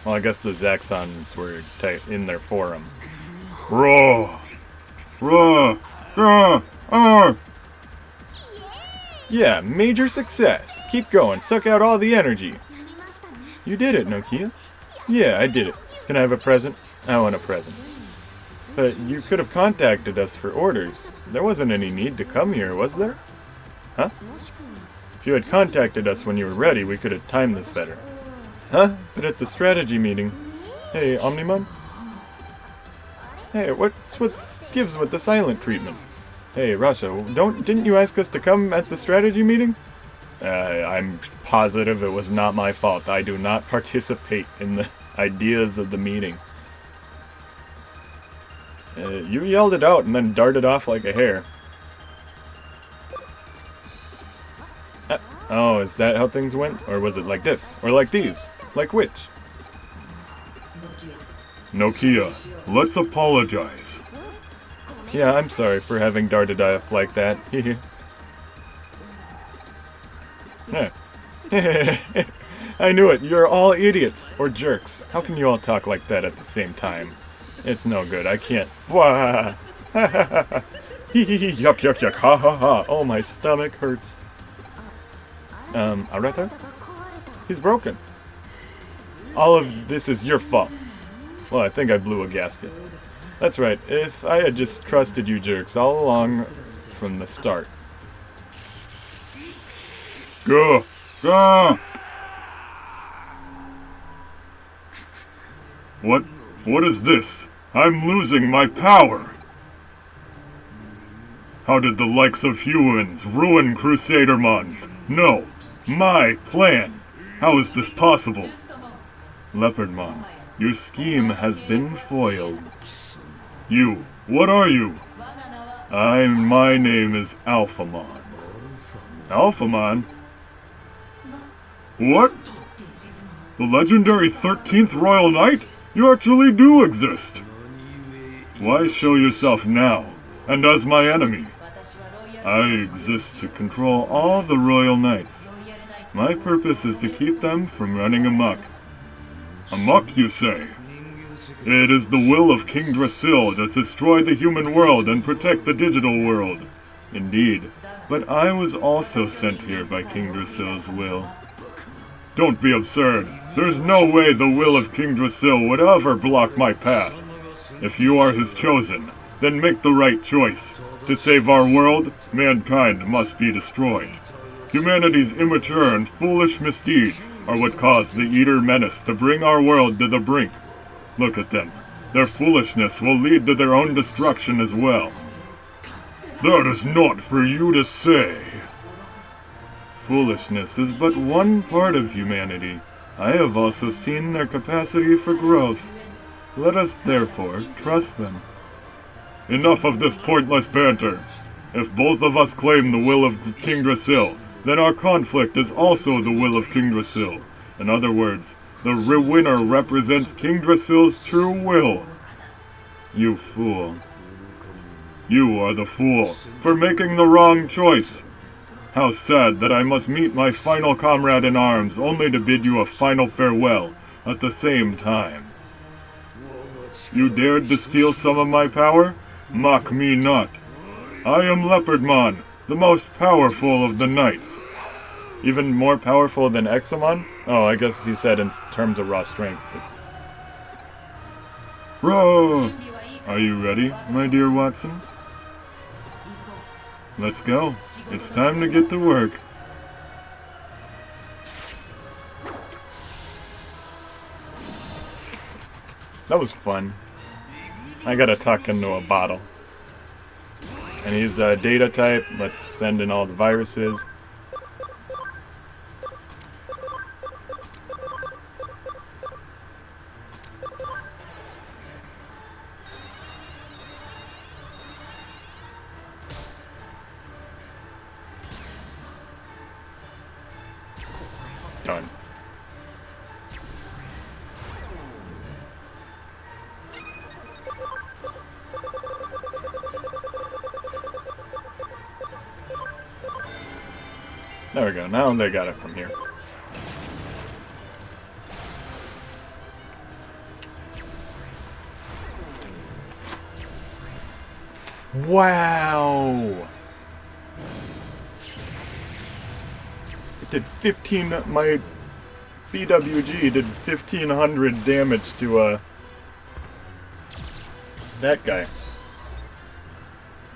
Well, I guess the Zaxxons were in their forum. Roar! Roar! Roar! Yeah, major success. Keep going. Suck out all the energy. You did it, Nokia. Yeah, I did it. Can I have a present? I want a present. But you could have contacted us for orders. There wasn't any need to come here, was there? Huh? If you had contacted us when you were ready, we could have timed this better. Huh? But at the strategy meeting... Hey, Omnimon? Hey, what's with gives with the silent treatment? Hey, Rasha, didn't you ask us to come at the strategy meeting? I'm positive it was not my fault. I do not participate in the ideas of the meeting. You yelled it out and then darted off like a hare. Oh, is that how things went? Or was it like this? Or like these? Like which? Nokia, let's apologize. Yeah, I'm sorry for having darted off like that. I knew it. You're all idiots. Or jerks. How can you all talk like that at the same time? It's no good. I can't. Wah! Yuck, yuck, yuck. Ha ha ha. Oh, my stomach hurts. Areta? He's broken. All of this is your fault. Well, I think I blew a gasket. That's right. If I had just trusted you jerks all along from the start. Go! Go! What is this? I'm losing my power! How did the likes of humans ruin Crusadermons? No! My plan! How is this possible? Leopardmon, your scheme has been foiled. You, what are you? My name is Alphamon. Alphamon? What? The legendary 13th Royal Knight? You actually do exist! Why show yourself now, and as my enemy? I exist to control all the Royal Knights. My purpose is to keep them from running amok. Amok, you say? It is the will of King Drasil to destroy the human world and protect the digital world. Indeed, but I was also sent here by King Drasil's will. Don't be absurd. There's no way the will of King Drasil would ever block my path. If you are his chosen, then make the right choice. To save our world, mankind must be destroyed. Humanity's immature and foolish misdeeds are what caused the Eater menace to bring our world to the brink. Look at them. Their foolishness will lead to their own destruction as well. That is not for you to say. Foolishness is but one part of humanity. I have also seen their capacity for growth. Let us therefore trust them. Enough of this pointless banter. If both of us claim the will of King Drasil, then our conflict is also the will of King Drasil. In other words, the winner represents King Drasil's true will. You fool. You are the fool for making the wrong choice. How sad that I must meet my final comrade in arms only to bid you a final farewell at the same time. You dared to steal some of my power? Mock me not. I am Leopardmon, the most powerful of the knights. Even more powerful than Examon? Oh, I guess he said in terms of raw strength. Row! Are you ready, my dear Watson? Let's go. It's time to get to work. That was fun. I gotta tuck into a bottle. And he's a data type. Let's send in all the viruses. Done. There we go. Now they got it from here. Wow! It did 15... My BWG did 1,500 damage to, that guy.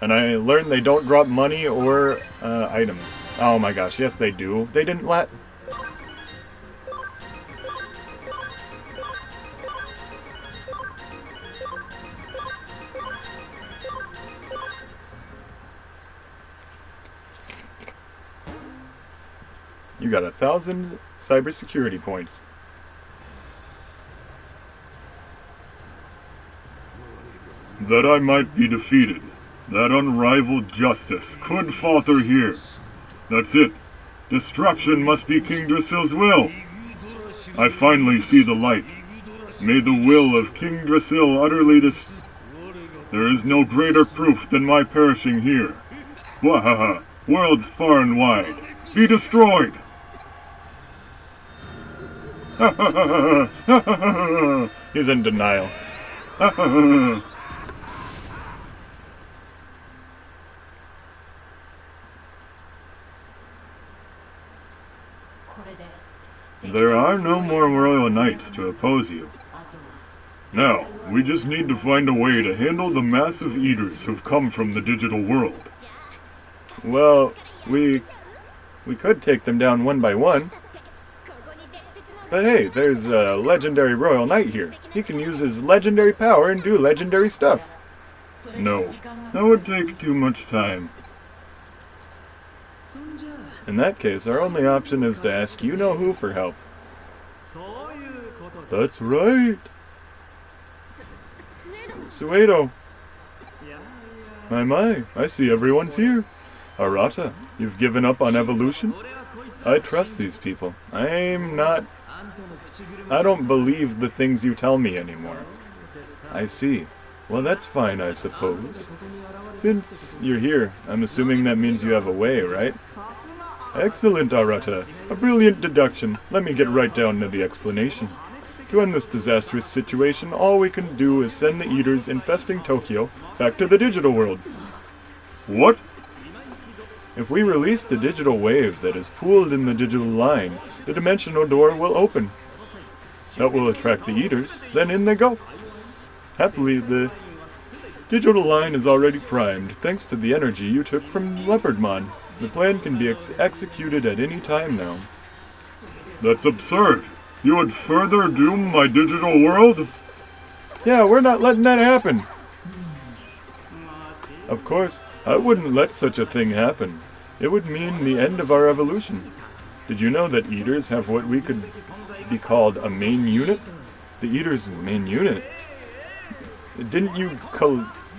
And I learned they don't drop money or, items. Oh my gosh, yes they do. They didn't let... You got 1,000 cybersecurity points. That I might be defeated. That unrivaled justice could falter here. That's it. Destruction must be King Drasil's will. I finally see the light. May the will of King Drasil utterly There is no greater proof than my perishing here. Wahaha, worlds far and wide, be destroyed! He's in denial. There are no more royal knights to oppose you. Now, we just need to find a way to handle the massive eaters who've come from the digital world. Well, we could take them down one by one. But hey, there's a legendary royal knight here. He can use his legendary power and do legendary stuff. No, that would take too much time. In that case, our only option is to ask you-know-who for help. That's right. Suedo. My, I see everyone's here. Arata, you've given up on evolution? I trust these people. I don't believe the things you tell me anymore. I see. Well, that's fine, I suppose. Since you're here, I'm assuming that means you have a way, right? Excellent, Arata. A brilliant deduction. Let me get right down to the explanation. To end this disastrous situation, all we can do is send the eaters infesting Tokyo back to the digital world. What? If we release the digital wave that is pooled in the digital line, the dimensional door will open. That will attract the eaters, then in they go. Happily, the digital line is already primed, thanks to the energy you took from Leopardmon. The plan can be executed at any time now. That's absurd. You would further doom my digital world? Yeah, we're not letting that happen. Of course, I wouldn't let such a thing happen. It would mean the end of our evolution. Did you know that eaters have what we could be called a main unit? The eaters' main unit? Didn't you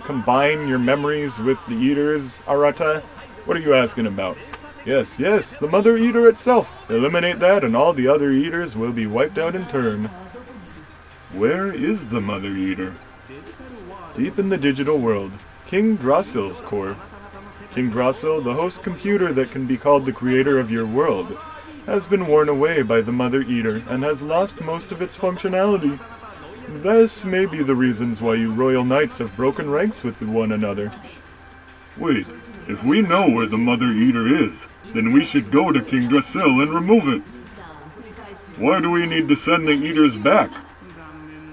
combine your memories with the eaters, Arata? What are you asking about? Yes, the Mother Eater itself. Eliminate that and all the other eaters will be wiped out in turn. Where is the Mother Eater? Deep in the digital world. King Drasil's core. King Drasil, the host computer that can be called the creator of your world, has been worn away by the Mother Eater and has lost most of its functionality. This may be the reasons why you royal knights have broken ranks with one another. Wait, if we know where the Mother Eater is, then we should go to King Drasil and remove it. Why do we need to send the eaters back?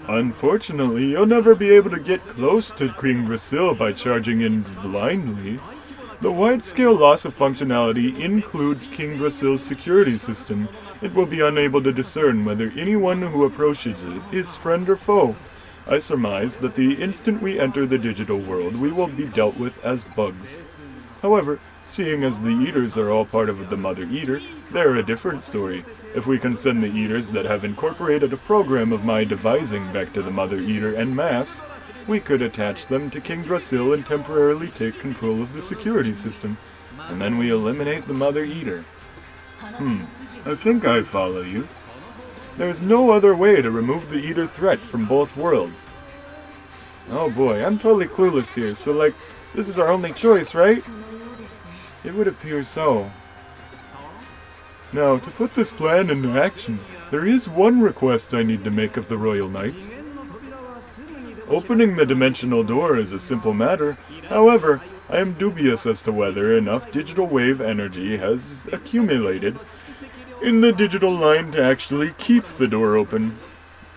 Unfortunately, you'll never be able to get close to King Drasil by charging in blindly. The wide-scale loss of functionality includes King Drasil's security system. It will be unable to discern whether anyone who approaches it is friend or foe. I surmise that the instant we enter the digital world, we will be dealt with as bugs. However, seeing as the eaters are all part of the Mother Eater, they're a different story. If we can send the eaters that have incorporated a program of my devising back to the Mother Eater en masse, we could attach them to King Drasil and temporarily take control of the security system, and then we eliminate the Mother Eater. I think I follow you. There's no other way to remove the Eater threat from both worlds. Oh boy, I'm totally clueless here, so this is our only choice, right? It would appear so. Now, to put this plan into action, there is one request I need to make of the Royal Knights. Opening the dimensional door is a simple matter. However, I am dubious as to whether enough digital wave energy has accumulated in the digital line to actually keep the door open.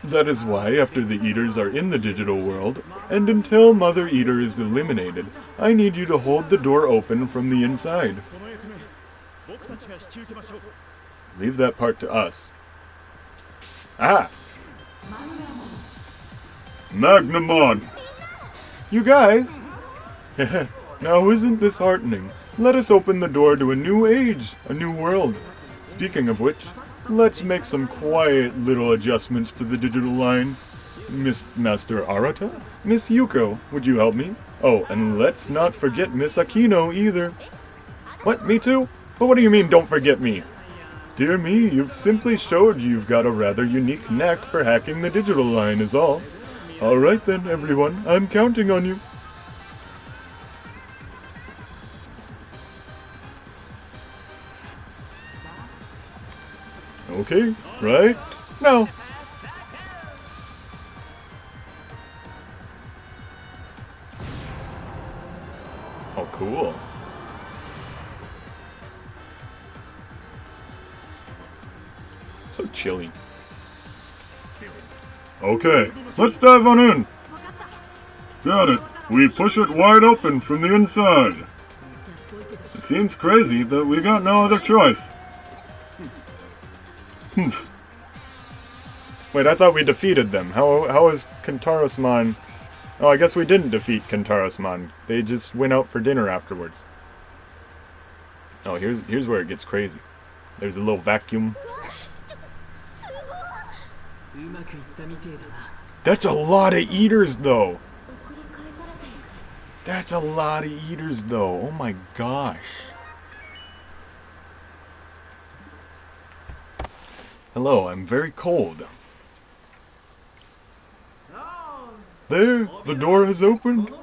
That is why, after the Eaters are in the digital world, and until Mother Eater is eliminated, I need you to hold the door open from the inside. Leave that part to us. Ah! Magnamon! You guys! Now isn't this heartening? Let us open the door to a new age, a new world. Speaking of which, let's make some quiet little adjustments to the digital line. Miss Master Arata? Miss Yuko, would you help me? Oh, and let's not forget Miss Aquino either. What, me too? But what do you mean, don't forget me? Dear me, you've simply showed you've got a rather unique knack for hacking the digital line is all. Alright then, everyone, I'm counting on you. Okay, right now. Oh, cool. So chilly. Okay, let's dive on in. Got it. We push it wide open from the inside. It seems crazy, but we got no other choice. Wait, I thought we defeated them. How is Kentarosmon... Oh, I guess we didn't defeat Kentarosmon. They just went out for dinner afterwards. Oh, here's where it gets crazy. There's a little vacuum. That's a lot of eaters, though. That's a lot of eaters, though. Oh my gosh. Hello, I'm very cold. There, the door has opened.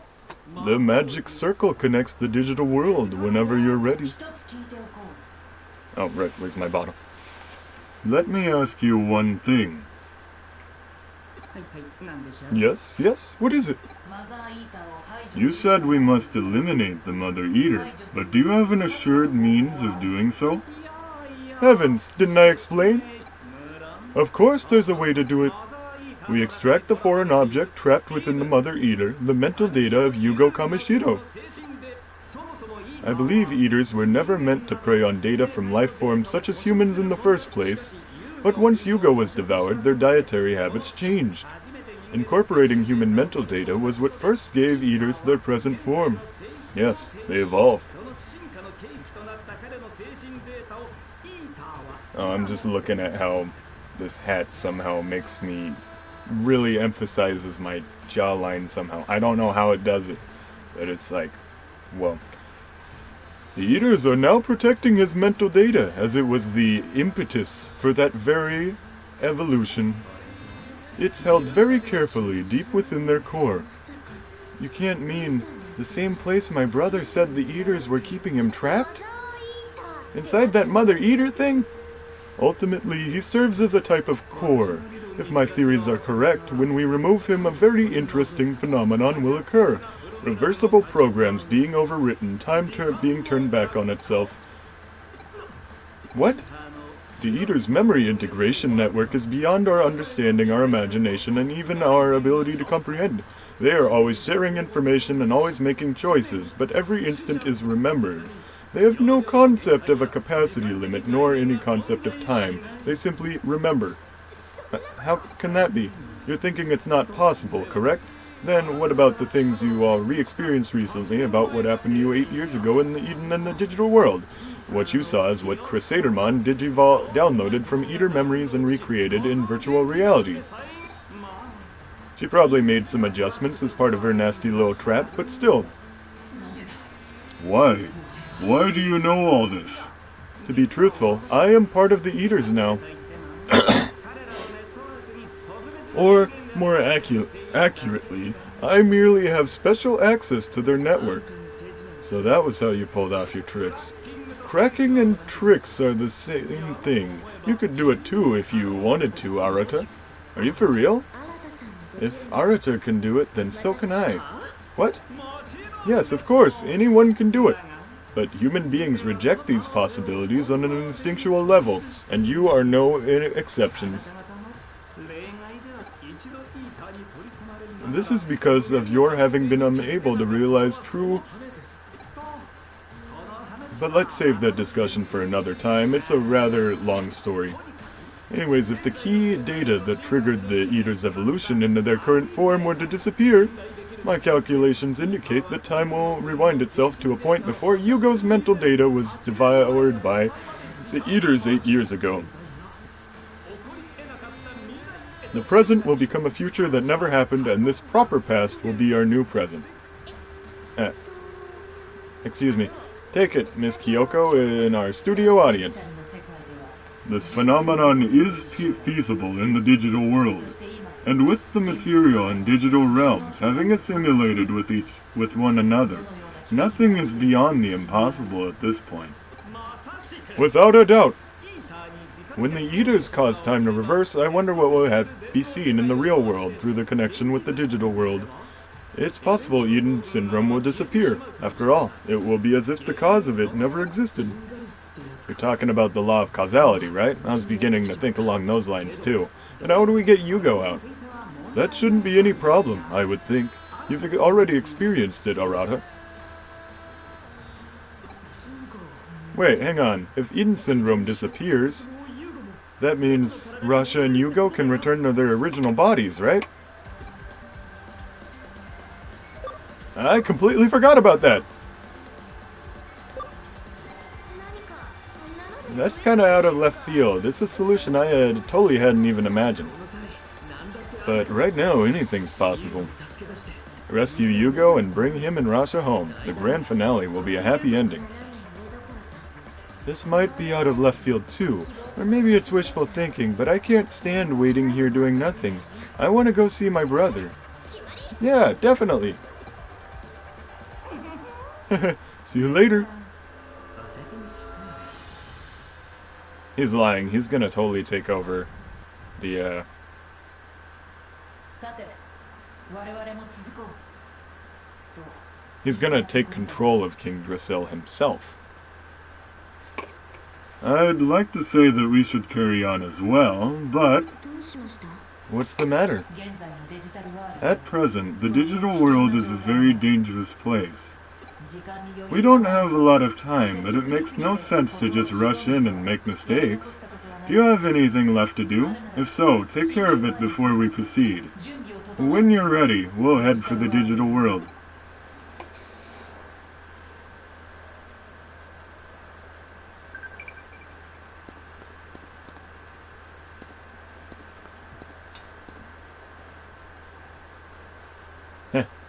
The magic circle connects the digital world whenever you're ready. Oh, right, where's my bottle? Let me ask you one thing. Yes, yes, what is it? You said we must eliminate the Mother Eater, but do you have an assured means of doing so? Heavens, didn't I explain? Of course there's a way to do it. We extract the foreign object trapped within the Mother Eater, the mental data of Yugo Kamishiro. I believe eaters were never meant to prey on data from life forms such as humans in the first place, but once Yugo was devoured, their dietary habits changed. Incorporating human mental data was what first gave eaters their present form. Yes, they evolved. Oh, I'm just looking at how this hat somehow makes me... really emphasizes my jawline somehow. I don't know how it does it, but it's like, well... The eaters are now protecting his mental data, as it was the impetus for that very evolution. It's held very carefully, deep within their core. You can't mean the same place my brother said the eaters were keeping him trapped? Inside that Mother Eater thing? Ultimately, he serves as a type of core. If my theories are correct, when we remove him, a very interesting phenomenon will occur. Reversible programs being overwritten, time being turned back on itself. What? The Eater's memory integration network is beyond our understanding, our imagination, and even our ability to comprehend. They are always sharing information and always making choices, but every instant is remembered. They have no concept of a capacity limit, nor any concept of time. They simply remember. How can that be? You're thinking it's not possible, correct? Then what about the things you all re-experienced recently about what happened to you 8 years ago in the Eden and the digital world? What you saw is what Crusadermon Digivol downloaded from Eater memories and recreated in virtual reality. She probably made some adjustments as part of her nasty little trap, but still. Why? Why do you know all this? To be truthful, I am part of the Eaters now. Or, more accurately, I merely have special access to their network. So that was how you pulled off your tricks. Cracking and tricks are the same thing. You could do it too if you wanted to, Arata. Are you for real? If Arata can do it, then so can I. What? Yes, of course, anyone can do it. But human beings reject these possibilities on an instinctual level, and you are no exceptions. This is because of your having been unable to realize true... But let's save that discussion for another time. It's a rather long story. Anyways, if the key data that triggered the Eater's evolution into their current form were to disappear, my calculations indicate that time will rewind itself to a point before Yugo's mental data was devoured by the Eaters 8 years ago. The present will become a future that never happened, and this proper past will be our new present. Excuse me. Take it, Miss Kyoko, in our studio audience. this phenomenon is feasible in the digital world, and with the material and digital realms having assimilated with one another, nothing is beyond the impossible at this point. Without a doubt. When the Eaters cause time to reverse, I wonder what will be seen in the real world through the connection with the digital world. It's possible Eden Syndrome will disappear. After all, it will be as if the cause of it never existed. You're talking about the law of causality, right? I was beginning to think along those lines too. And how do we get Yugo out? That shouldn't be any problem, I would think. You've already experienced it, Arata. Wait, hang on. If Eden Syndrome disappears, that means Rasha and Yugo can return to their original bodies, right? I completely forgot about that. That's kind of out of left field. It's a solution I totally hadn't even imagined. But right now, anything's possible. Rescue Yugo and bring him and Rasha home. The grand finale will be a happy ending. This might be out of left field too, or maybe it's wishful thinking, but I can't stand waiting here doing nothing. I want to go see my brother. Yeah, definitely. See you later. He's lying. He's gonna totally take over the, He's gonna take control of King Drasil himself. I'd like to say that we should carry on as well, but... What's the matter? At present, the digital world is a very dangerous place. We don't have a lot of time, but it makes no sense to just rush in and make mistakes. Do you have anything left to do? If so, take care of it before we proceed. When you're ready, we'll head for the digital world.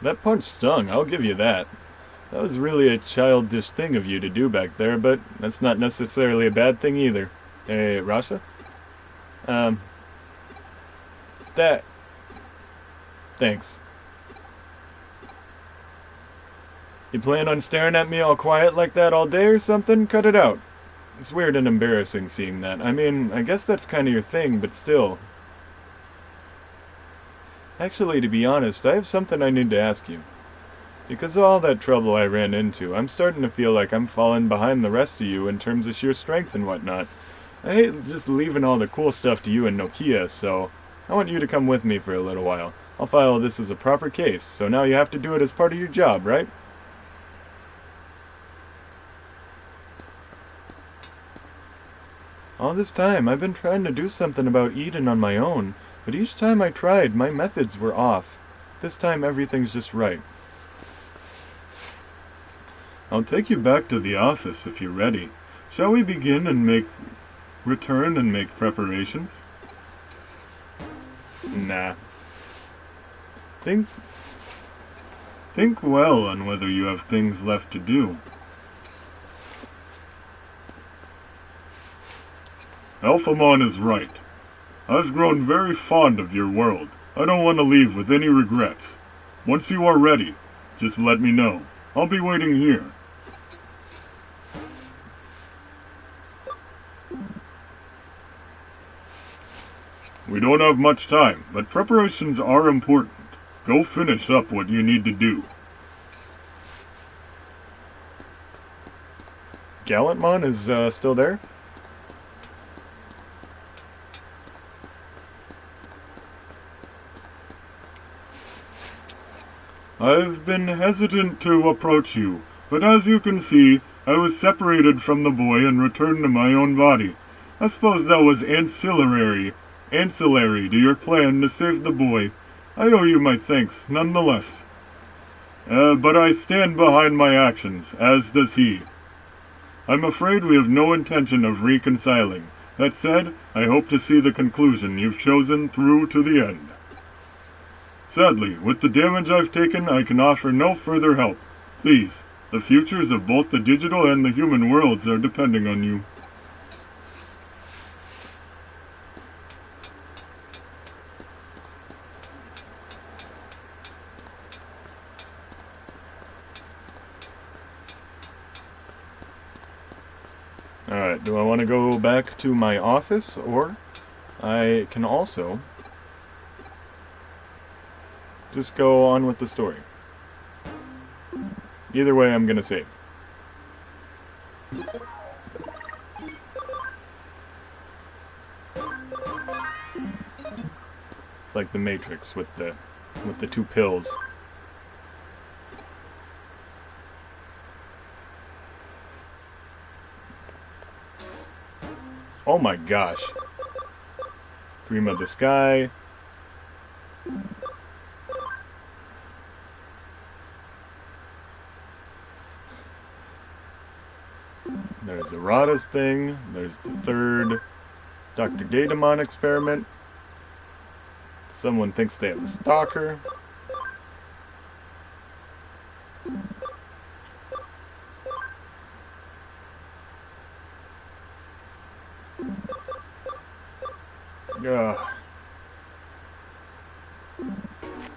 That punch stung, I'll give you that. That was really a childish thing of you to do back there, but that's not necessarily a bad thing either. Hey, Rasha? Thanks. You plan on staring at me all quiet like that all day or something? Cut it out. It's weird and embarrassing seeing that. I mean, I guess that's kind of your thing, but still. Actually, to be honest, I have something I need to ask you. Because of all that trouble I ran into, I'm starting to feel like I'm falling behind the rest of you in terms of sheer strength and whatnot. I hate just leaving all the cool stuff to you and Nokia, so I want you to come with me for a little while. I'll file this as a proper case, so now you have to do it as part of your job, right? All this time, I've been trying to do something about Eden on my own, but each time I tried, my methods were off. This time, everything's just right. I'll take you back to the office if you're ready. Shall we begin and return and make preparations? Nah. Think well on whether you have things left to do. Alphamon is right. I've grown very fond of your world. I don't want to leave with any regrets. Once you are ready, just let me know. I'll be waiting here. We don't have much time, but preparations are important. Go finish up what you need to do. Gallantmon is still there? I've been hesitant to approach you, but as you can see, I was separated from the boy and returned to my own body. I suppose that was ancillary to your plan to save the boy. I owe you my thanks, nonetheless. But I stand behind my actions, as does he. I'm afraid we have no intention of reconciling. That said, I hope to see the conclusion you've chosen through to the end. Sadly, with the damage I've taken, I can offer no further help. Please, the futures of both the digital and the human worlds are depending on you. Alright, do I want to go back to my office, or I can also just go on with the story. Either way, I'm gonna save. It's like the Matrix with the two pills. Oh my gosh. Dream of the Sky. There's Arata's thing. There's the third Dr. Digimon experiment. Someone thinks they have a stalker.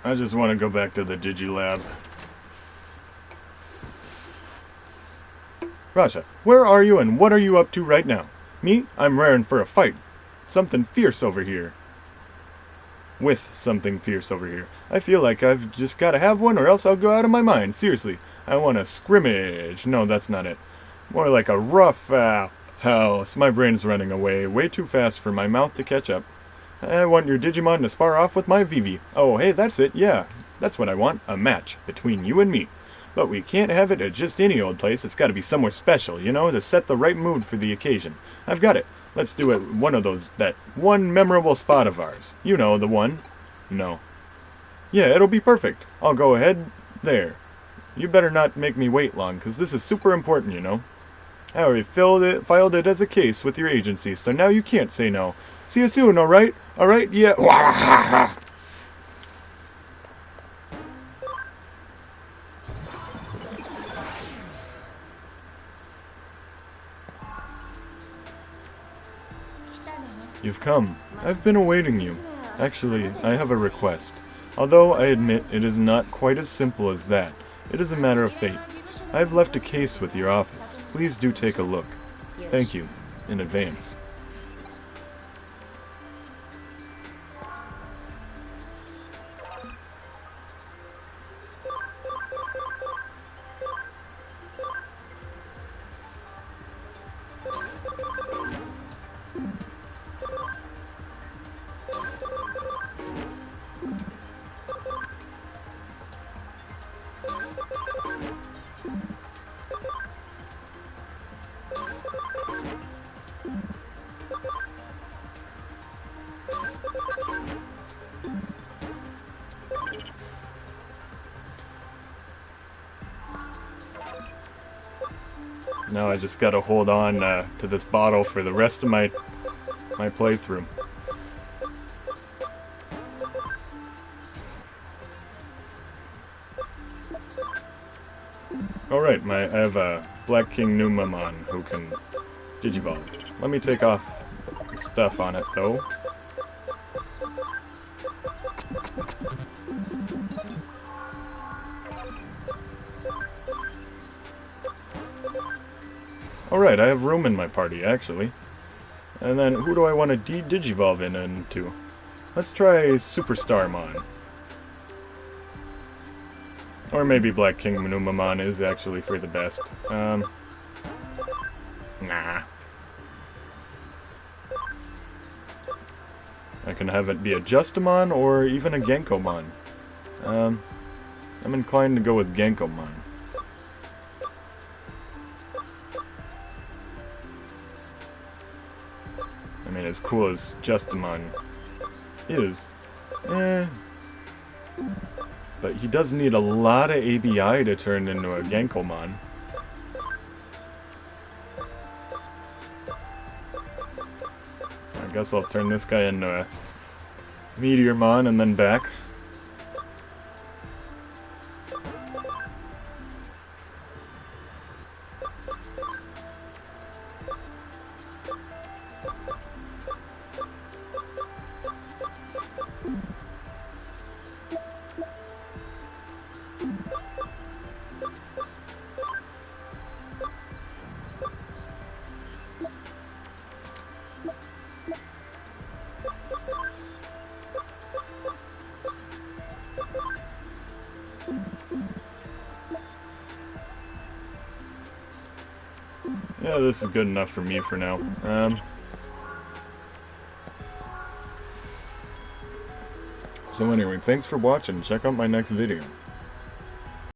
I just want to go back to the Digilab. Rasha, where are you and what are you up to right now? Me? I'm raring for a fight. Something fierce over here. With something fierce over here. I feel like I've just got to have one or else I'll go out of my mind. Seriously, I want a scrimmage. No, that's not it. More like a rough house. My brain's running away way too fast for my mouth to catch up. I want your Digimon to spar off with my Vivi. Oh, hey, that's it. Yeah, that's what I want. A match between you and me. But we can't have it at just any old place. It's got to be somewhere special, you know, to set the right mood for the occasion. I've got it. Let's do it one of those, that one memorable spot of ours. You know, the one. No. Yeah, it'll be perfect. I'll go ahead there. You better not make me wait long, because this is super important, you know. I already filed it as a case with your agency, so now you can't say no. See you soon, alright? Alright, yeah. You've come. I've been awaiting you. Actually, I have a request. Although I admit it is not quite as simple as that. It is a matter of fate. I have left a case with your office. Please do take a look. Thank you, in advance. Now I just gotta hold on to this bottle for the rest of my playthrough. Alright, I have a Black King Numamon who can Digivolve. Let me take off the stuff on it though. Alright, I have room in my party, actually. And then, who do I want to Digivolve into? Let's try Superstarmon. Or maybe Black King Numamon is actually for the best. Nah. I can have it be a Justamon or even a Genkomon. I'm inclined to go with Genkomon. I mean, as cool as Justamon is, but he does need a lot of ABI to turn into a Genkomon. I guess I'll turn this guy into a Meteormon and then back. this is good enough for me for now. So anyway, thanks for watching. Check out my next video.